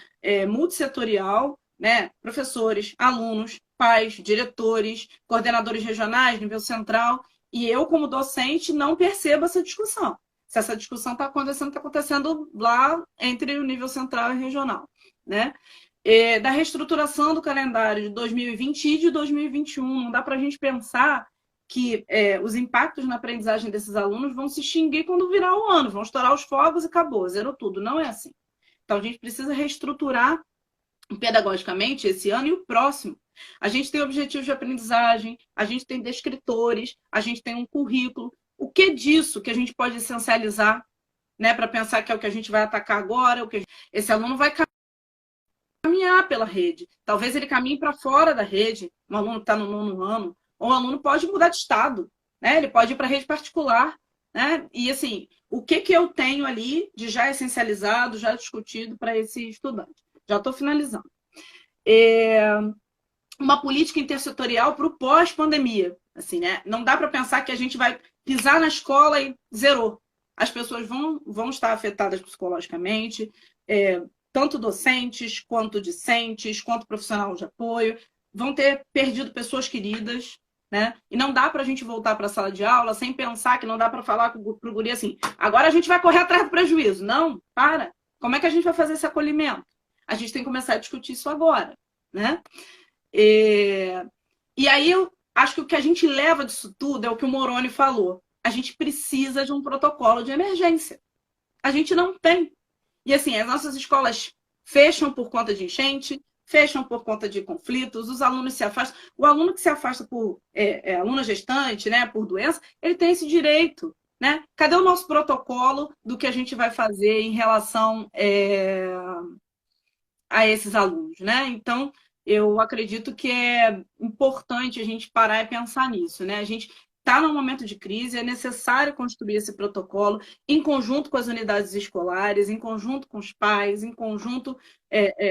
multissetorial, né? Professores, alunos, pais, diretores, coordenadores regionais, nível central, e eu, como docente, não percebo essa discussão. Se essa discussão está acontecendo lá entre o nível central e regional, né? Da reestruturação do calendário de 2020 e de 2021, não dá para a gente pensar que os impactos na aprendizagem desses alunos vão se extinguir quando virar o ano, vão estourar os fogos e acabou, zerou tudo. Não é assim. Então, a gente precisa reestruturar pedagogicamente esse ano e o próximo. A gente tem objetivos de aprendizagem, a gente tem descritores, a gente tem um currículo. O que disso que a gente pode essencializar, né, para pensar que é o que a gente vai atacar agora? Esse aluno vai caminhar pela rede. Talvez ele caminhe para fora da rede, um aluno que está no nono ano, ou um aluno pode mudar de estado, né? Ele pode ir para a rede particular, né? E assim, o que eu tenho ali de já essencializado, já discutido para esse estudante? Já estou finalizando. Uma política intersetorial para o pós-pandemia. Assim, né? Não dá para pensar que a gente vai pisar na escola e zerou. As pessoas vão estar afetadas psicologicamente, tanto docentes, quanto discentes, quanto profissional de apoio, vão ter perdido pessoas queridas, né? E não dá para a gente voltar para a sala de aula sem pensar que não dá para falar para o guri assim, agora a gente vai correr atrás do prejuízo. Não, para. Como é que a gente vai fazer esse acolhimento? A gente tem que começar a discutir isso agora, né? E aí eu acho que o que a gente leva disso tudo é o que o Moroni falou. A gente precisa de um protocolo de emergência. A gente não tem. E assim, as nossas escolas fecham por conta de enchente, fecham por conta de conflitos, os alunos se afastam. O aluno que se afasta por aluno gestante, né, por doença, ele tem esse direito. Né? Cadê o nosso protocolo do que a gente vai fazer em relação a esses alunos? Né? Então, eu acredito que é importante a gente parar e pensar nisso. Né? A gente está num momento de crise, é necessário construir esse protocolo em conjunto com as unidades escolares, em conjunto com os pais, em conjunto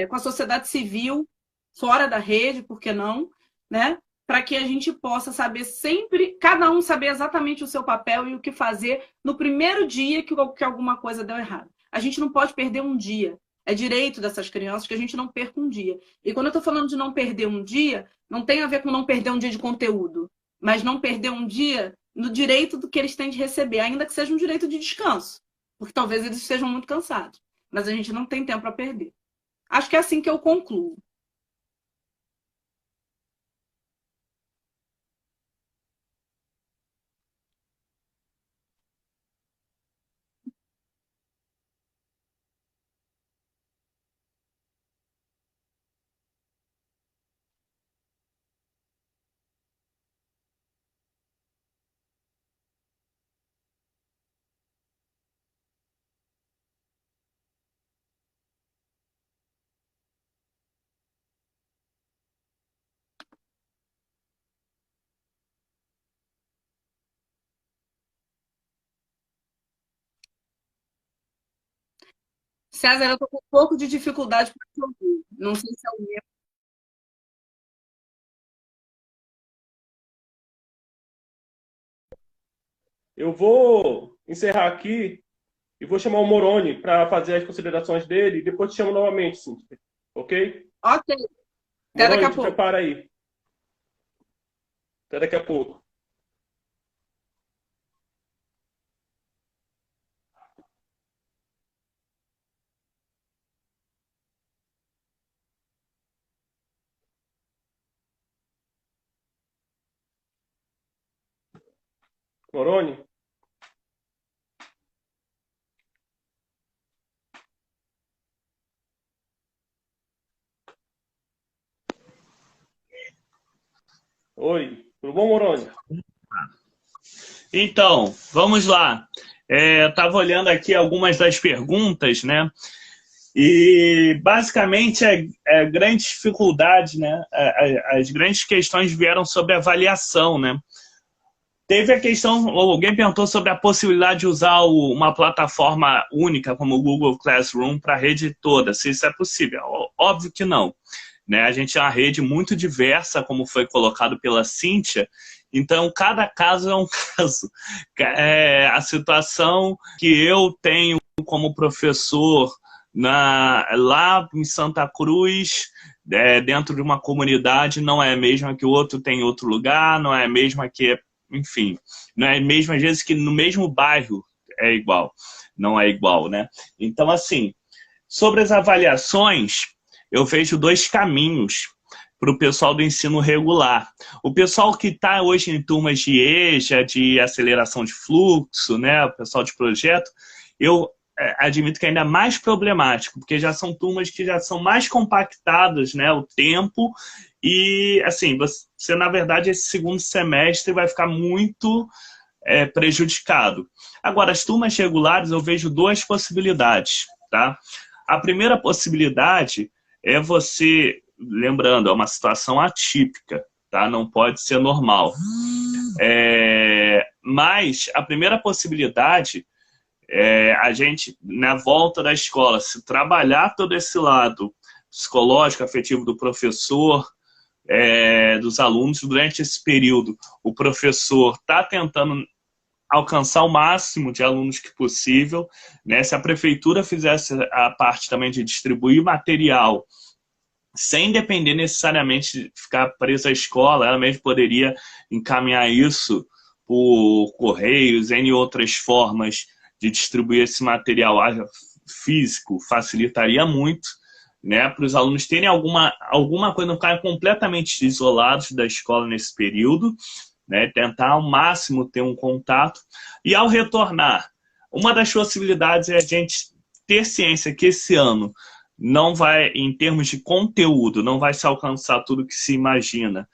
com a sociedade civil, fora da rede, por que não? Né? Para que a gente possa saber sempre, cada um saber exatamente o seu papel e o que fazer no primeiro dia que alguma coisa deu errado. A gente não pode perder um dia. É direito dessas crianças que a gente não perca um dia. E quando eu estou falando de não perder um dia, não tem a ver com não perder um dia de conteúdo, mas não perder um dia no direito do que eles têm de receber, ainda que seja um direito de descanso, porque talvez eles estejam muito cansados, mas a gente não tem tempo para perder. Acho que é assim que eu concluo. César, eu tô com um pouco de dificuldade para te ouvir. Não sei se é o meu. Eu vou encerrar aqui e vou chamar o Moroni para fazer as considerações dele e depois te chamo novamente, Cíntia. Ok? Ok, até daqui Moroni, a te pouco. prepara aí. Até daqui a pouco. Moroni? Oi, tudo bom, Moroni? Então, vamos lá. Eu estava olhando aqui algumas das perguntas, né? E basicamente a grande dificuldade, né? As grandes questões vieram sobre avaliação, né? Teve a questão, alguém perguntou sobre a possibilidade de usar uma plataforma única como o Google Classroom para a rede toda, se isso é possível. Óbvio que não. Né? A gente é uma rede muito diversa, como foi colocado pela Cíntia, então cada caso é um caso. A situação que eu tenho como professor lá em Santa Cruz, dentro de uma comunidade, não é a mesma que o outro tem em outro lugar, não é a mesma que, enfim, não é a mesma às vezes que no mesmo bairro é igual, não é igual, né? Então, assim, sobre as avaliações, eu vejo dois caminhos para o pessoal do ensino regular. O pessoal que está hoje em turmas de EJA, de aceleração de fluxo, né, o pessoal de projeto, eu admito que é ainda mais problemático, porque já são turmas que já são mais compactadas, né, o tempo, e assim, você na verdade esse segundo semestre vai ficar muito prejudicado. Agora, as turmas regulares eu vejo duas possibilidades, tá? A primeira possibilidade é você, lembrando, é uma situação atípica, tá? Não pode ser normal. Mas a primeira possibilidade é a gente, na volta da escola, se trabalhar todo esse lado psicológico, afetivo do professor, dos alunos, durante esse período, o professor está tentando alcançar o máximo de alunos que possível, né? Se a prefeitura fizesse a parte também de distribuir material, sem depender necessariamente de ficar presa à escola, ela mesmo poderia encaminhar isso por correios, em outras formas de distribuir esse material físico, facilitaria muito, né, para os alunos terem alguma coisa, não ficarem completamente isolados da escola nesse período, né, tentar ao máximo ter um contato. E ao retornar, uma das possibilidades é a gente ter ciência que esse ano não vai, em termos de conteúdo, não vai se alcançar tudo que se imagina,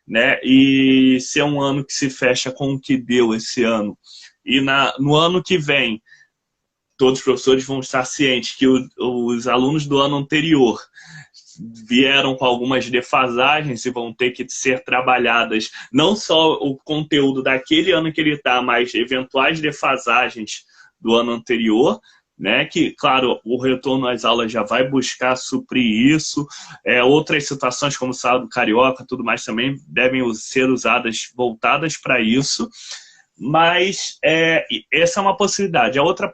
né? E ser um ano que se fecha com o que deu esse ano. E no ano que vem, todos os professores vão estar cientes que os alunos do ano anterior vieram com algumas defasagens e vão ter que ser trabalhadas não só o conteúdo daquele ano que ele está, mas eventuais defasagens do ano anterior, né? Que, claro, o retorno às aulas já vai buscar suprir isso. Outras situações, como sala do Carioca, tudo mais também devem ser usadas, voltadas para isso. Mas essa é uma possibilidade. A outra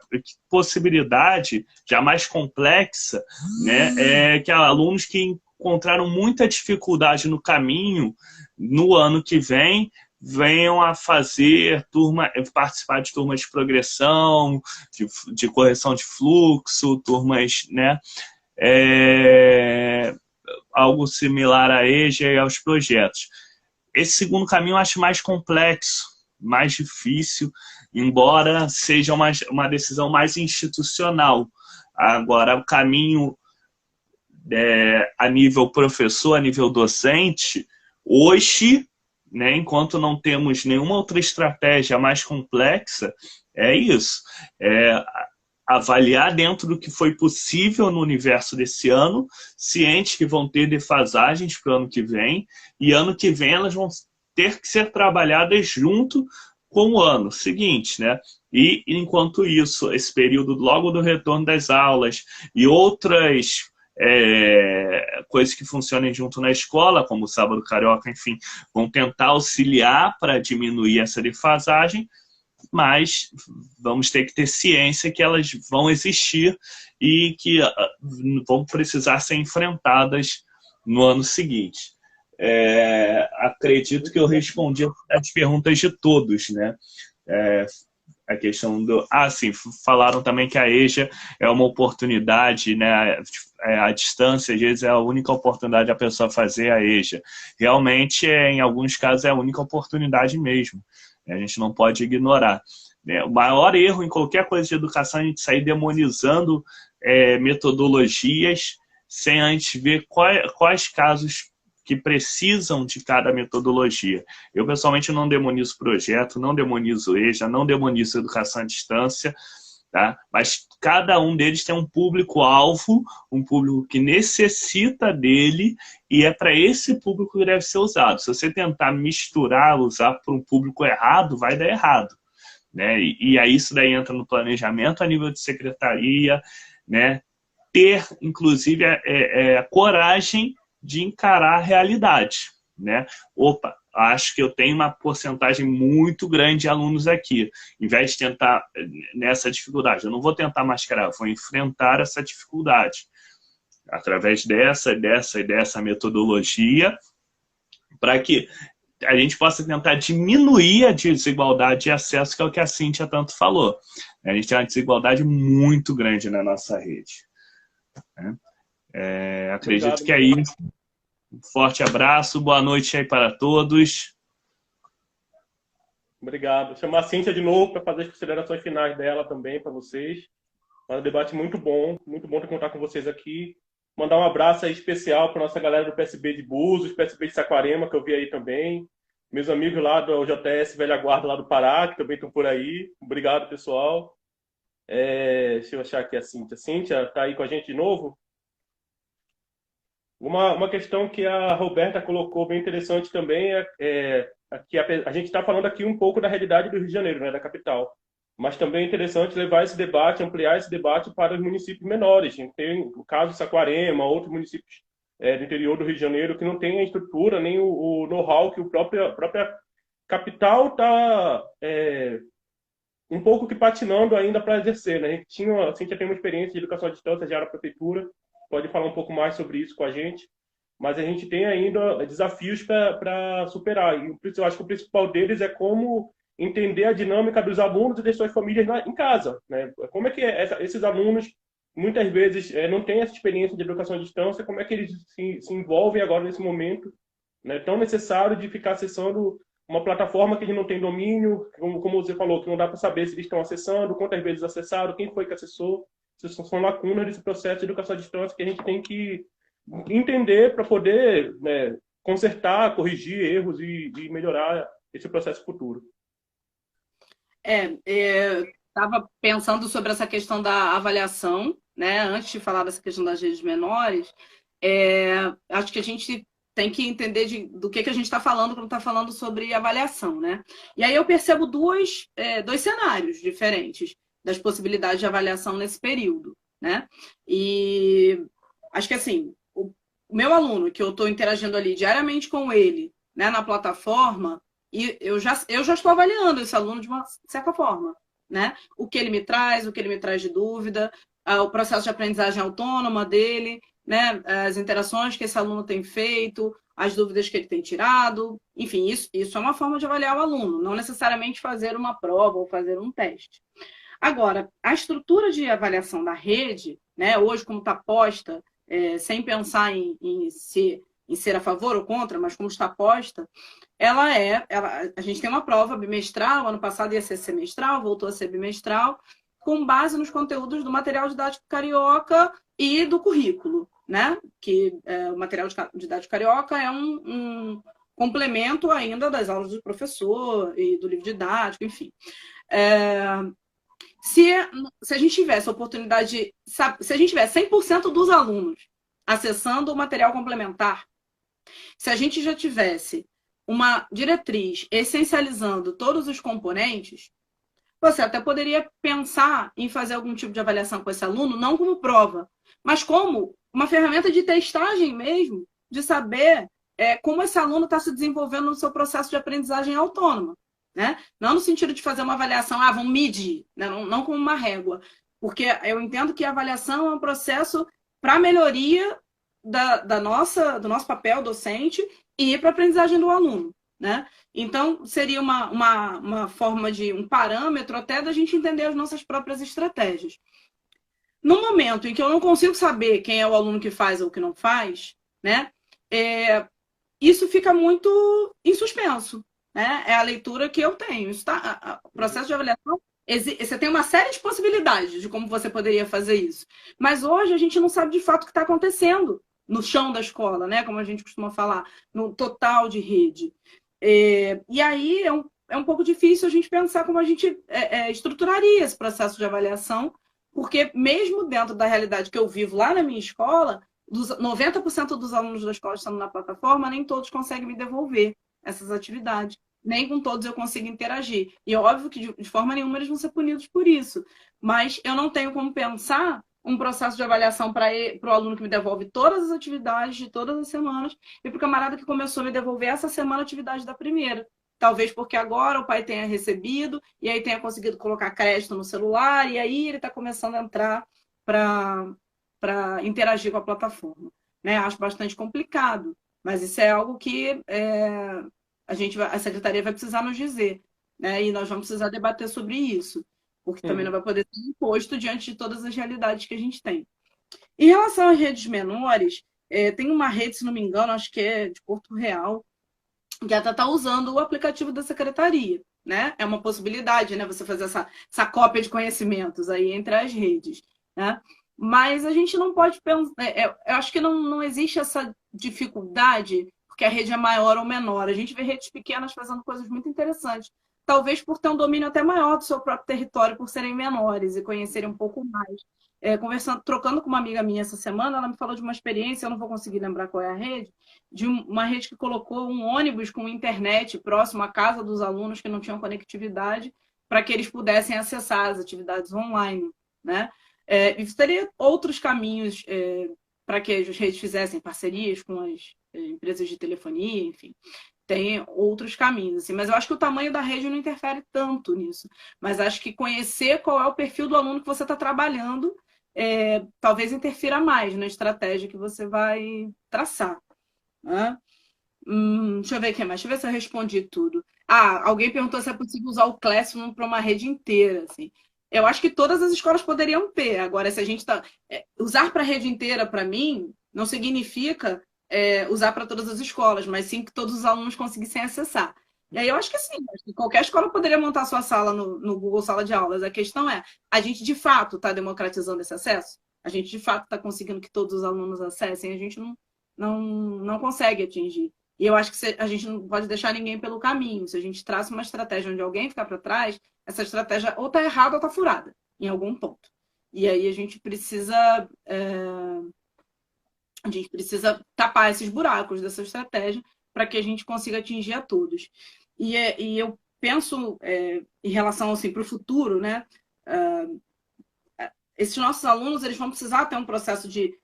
possibilidade, já mais complexa, né, é que há alunos que encontraram muita dificuldade no caminho, no ano que vem, venham a participar de turmas de progressão, de correção de fluxo, turmas, né, algo similar a EJA e aos projetos. Esse segundo caminho eu acho mais complexo, mais difícil, embora seja uma decisão mais institucional. Agora, o caminho a nível professor, a nível docente, hoje, né, enquanto não temos nenhuma outra estratégia mais complexa, é isso. Avaliar dentro do que foi possível no universo desse ano, cientes que vão ter defasagens para o ano que vem, e ano que vem elas vão ter que ser trabalhadas junto com o ano seguinte, né? E, enquanto isso, esse período logo do retorno das aulas e outras coisas que funcionem junto na escola, como o Sábado Carioca, enfim, vão tentar auxiliar para diminuir essa defasagem, mas vamos ter que ter ciência que elas vão existir e que vão precisar ser enfrentadas no ano seguinte. Acredito que eu respondi as perguntas de todos, né? A questão do... sim, falaram também que a EJA é uma oportunidade, né? A distância, às vezes, é a única oportunidade da pessoa fazer a EJA. Realmente, em alguns casos, é a única oportunidade mesmo. A gente não pode ignorar. O maior erro em qualquer coisa de educação é a gente sair demonizando metodologias sem antes ver quais casos que precisam de cada metodologia. Eu, pessoalmente, não demonizo projeto, não demonizo EJA, não demonizo educação à distância, tá? Mas cada um deles tem um público-alvo, um público que necessita dele, e é para esse público que deve ser usado. Se você tentar misturar, usar para um público errado, vai dar errado, né? E aí isso daí entra no planejamento a nível de secretaria, né? Ter, inclusive, a coragem de encarar a realidade, né? Opa, acho que eu tenho uma porcentagem muito grande de alunos aqui. Em vez de tentar nessa dificuldade, eu não vou tentar mascarar, eu vou enfrentar essa dificuldade através dessa metodologia, para que a gente possa tentar diminuir a desigualdade de acesso, que é o que a Cíntia tanto falou. A gente tem uma desigualdade muito grande na nossa rede, né? Acredito Obrigado, que é isso. Um forte abraço, boa noite aí para todos. Obrigado. Vou chamar a Cíntia de novo para fazer as considerações finais dela também para vocês. Um debate muito bom ter contar com vocês aqui. Mandar um abraço aí especial para nossa galera do PSB de Búzios, PSB de Saquarema, que eu vi aí também. Meus amigos lá do JS Velha Guarda lá do Pará, que também estão por aí. Obrigado, pessoal. Deixa eu achar aqui a Cíntia. Cíntia, está aí com a gente de novo? Uma questão que a Roberta colocou bem interessante também é que a gente está falando aqui um pouco da realidade do Rio de Janeiro, né, da capital. Mas também é interessante levar esse debate, ampliar esse debate para os municípios menores. A gente tem o caso de Saquarema, outros municípios do interior do Rio de Janeiro que não tem a estrutura nem o know-how que a própria capital está um pouco que patinando ainda para exercer, né? A gente já tem uma experiência de educação à distância já na prefeitura, pode falar um pouco mais sobre isso com a gente, mas a gente tem ainda desafios para superar. E eu acho que o principal deles é como entender a dinâmica dos alunos e das suas famílias em casa, né? Como é que esses alunos, muitas vezes, não têm essa experiência de educação à distância, como é que eles se envolvem agora nesse momento, né, tão necessário de ficar acessando uma plataforma que eles não têm domínio, como você falou, que não dá para saber se eles estão acessando, quantas vezes acessaram, quem foi que acessou. Essas são lacunas desse processo de educação à distância que a gente tem que entender para poder, né, consertar, corrigir erros e melhorar esse processo futuro. Estava pensando sobre essa questão da avaliação, né? Antes de falar dessa questão das redes menores, acho que a gente tem que entender do que a gente está falando quando está falando sobre avaliação, né? E aí eu percebo dois cenários diferentes das possibilidades de avaliação nesse período, né? E acho que, assim, o meu aluno, que eu estou interagindo ali diariamente com ele, né, na plataforma, e eu já estou avaliando esse aluno de uma certa forma, né? O que ele me traz de dúvida, o processo de aprendizagem autônoma dele, né? As interações que esse aluno tem feito, as dúvidas que ele tem tirado, enfim, isso é uma forma de avaliar o aluno, não necessariamente fazer uma prova ou fazer um teste. Agora, a estrutura de avaliação da rede, né, hoje como está posta, sem pensar em ser a favor ou contra, mas como está posta, a gente tem uma prova bimestral, ano passado ia ser semestral, voltou a ser bimestral, com base nos conteúdos do material didático carioca e do currículo, né? Que o material didático carioca é um complemento ainda das aulas do professor e do livro didático, enfim. Se a gente tivesse a oportunidade se a gente tivesse 100% dos alunos acessando o material complementar, se a gente já tivesse uma diretriz essencializando todos os componentes, você até poderia pensar em fazer algum tipo de avaliação com esse aluno, não como prova, mas como uma ferramenta de testagem mesmo, de saber como esse aluno está se desenvolvendo no seu processo de aprendizagem autônoma. Né? Não no sentido de fazer uma avaliação, vamos medir, né? Não como uma régua. Porque eu entendo que a avaliação é um processo para melhoria do nosso papel docente e para a aprendizagem do aluno. Né? Então, seria uma forma de um parâmetro até da gente entender as nossas próprias estratégias. No momento em que eu não consigo saber quem é o aluno que faz ou que não faz, né, isso fica muito em suspenso. Né? É a leitura que eu tenho. O processo de avaliação, você tem uma série de possibilidades de como você poderia fazer isso. Mas hoje a gente não sabe de fato o que está acontecendo no chão da escola, né? Como a gente costuma falar, no total de rede. E aí é um pouco difícil a gente pensar como a gente estruturaria esse processo de avaliação, porque mesmo dentro da realidade que eu vivo lá na minha escola, 90% dos alunos da escola estando na plataforma, nem todos conseguem me devolver essas atividades. Nem com todos eu consigo interagir. E é óbvio que, de forma nenhuma, eles vão ser punidos por isso. Mas eu não tenho como pensar um processo de avaliação para o aluno que me devolve todas as atividades de todas as semanas e para o camarada que começou a me devolver essa semana a atividade da primeira. Talvez porque agora o pai tenha recebido e aí tenha conseguido colocar crédito no celular e aí ele está começando a entrar para interagir com a plataforma. Né? Acho bastante complicado, mas isso é algo que a secretaria vai precisar nos dizer, né? E nós vamos precisar debater sobre isso, porque também não vai poder ser imposto diante de todas as realidades que a gente tem. Em relação às redes menores, tem uma rede, se não me engano, acho que é de Porto Real, que até está usando o aplicativo da secretaria, né? É uma possibilidade, né? Você fazer essa cópia de conhecimentos aí entre as redes, né? Mas a gente não pode pensar... eu acho que não existe essa dificuldade porque a rede é maior ou menor. A gente vê redes pequenas fazendo coisas muito interessantes. Talvez por ter um domínio até maior do seu próprio território, por serem menores e conhecerem um pouco mais. Trocando com uma amiga minha essa semana, ela me falou de uma experiência, eu não vou conseguir lembrar qual é a rede, de uma rede que colocou um ônibus com internet próximo à casa dos alunos que não tinham conectividade, para que eles pudessem acessar as atividades online. Né? E teria outros caminhos para que as redes fizessem parcerias com as empresas de telefonia, enfim. Tem outros caminhos, assim. Mas eu acho que o tamanho da rede não interfere tanto nisso. Mas acho que conhecer qual é o perfil do aluno que você está trabalhando talvez interfira mais na estratégia que você vai traçar. Né? Deixa eu ver o que mais. Deixa eu ver se eu respondi tudo. Alguém perguntou se é possível usar o Classroom para uma rede inteira, assim. Eu acho que todas as escolas poderiam ter. Agora, se a gente usar para a rede inteira, para mim, não significa usar para todas as escolas, mas sim que todos os alunos conseguissem acessar. E aí eu acho que sim, acho que qualquer escola poderia montar sua sala no Google Sala de Aulas. A questão é, a gente de fato está democratizando esse acesso? A gente de fato está conseguindo que todos os alunos acessem? A gente não consegue atingir. E eu acho que a gente não pode deixar ninguém pelo caminho. Se a gente traça uma estratégia onde alguém ficar para trás, essa estratégia ou está errada ou está furada, em algum ponto. E aí a gente precisa tapar esses buracos dessa estratégia para que a gente consiga atingir a todos. E eu penso, em relação assim, para o futuro, né? Esses nossos alunos eles vão precisar ter um processo de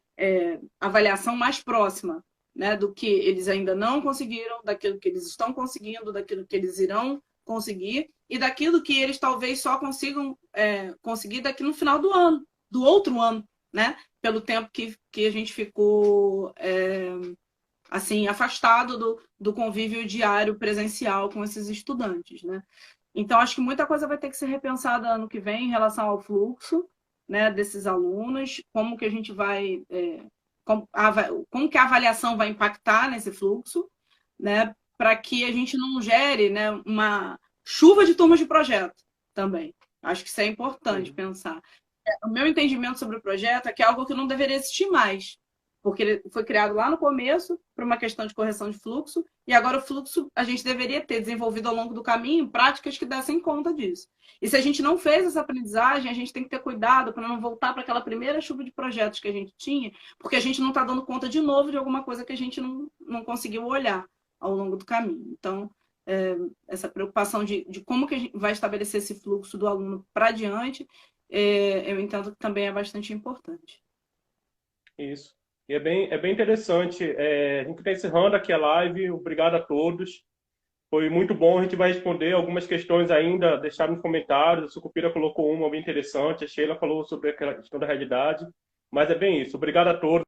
avaliação mais próxima, né, do que eles ainda não conseguiram, daquilo que eles estão conseguindo, daquilo que eles irão conseguir e daquilo que eles talvez só consigam conseguir daqui no final do ano, do outro ano, né? Pelo tempo que a gente ficou assim, afastado do convívio diário presencial com esses estudantes, né? Então, acho que muita coisa vai ter que ser repensada ano que vem em relação ao fluxo, né, desses alunos, como que a gente vai... como que a avaliação vai impactar nesse fluxo, né, para que a gente não gere, né, uma chuva de turmas de projeto também. Acho que isso é importante pensar. O meu entendimento sobre o projeto é que é algo que não deveria existir mais, porque ele foi criado lá no começo para uma questão de correção de fluxo, e agora o fluxo a gente deveria ter desenvolvido ao longo do caminho práticas que dessem conta disso. E se a gente não fez essa aprendizagem, a gente tem que ter cuidado para não voltar para aquela primeira chuva de projetos que a gente tinha, porque a gente não está dando conta de novo de alguma coisa que a gente não conseguiu olhar ao longo do caminho. Então, essa preocupação de como que a gente vai estabelecer esse fluxo do aluno para diante, eu entendo que também é bastante importante. Isso. E é bem interessante. A gente está encerrando aqui a live. Obrigado a todos. Foi muito bom. A gente vai responder algumas questões ainda, deixar nos comentários. A Sucupira colocou uma bem interessante. A Sheila falou sobre aquela questão da realidade. Mas é bem isso. Obrigado a todos.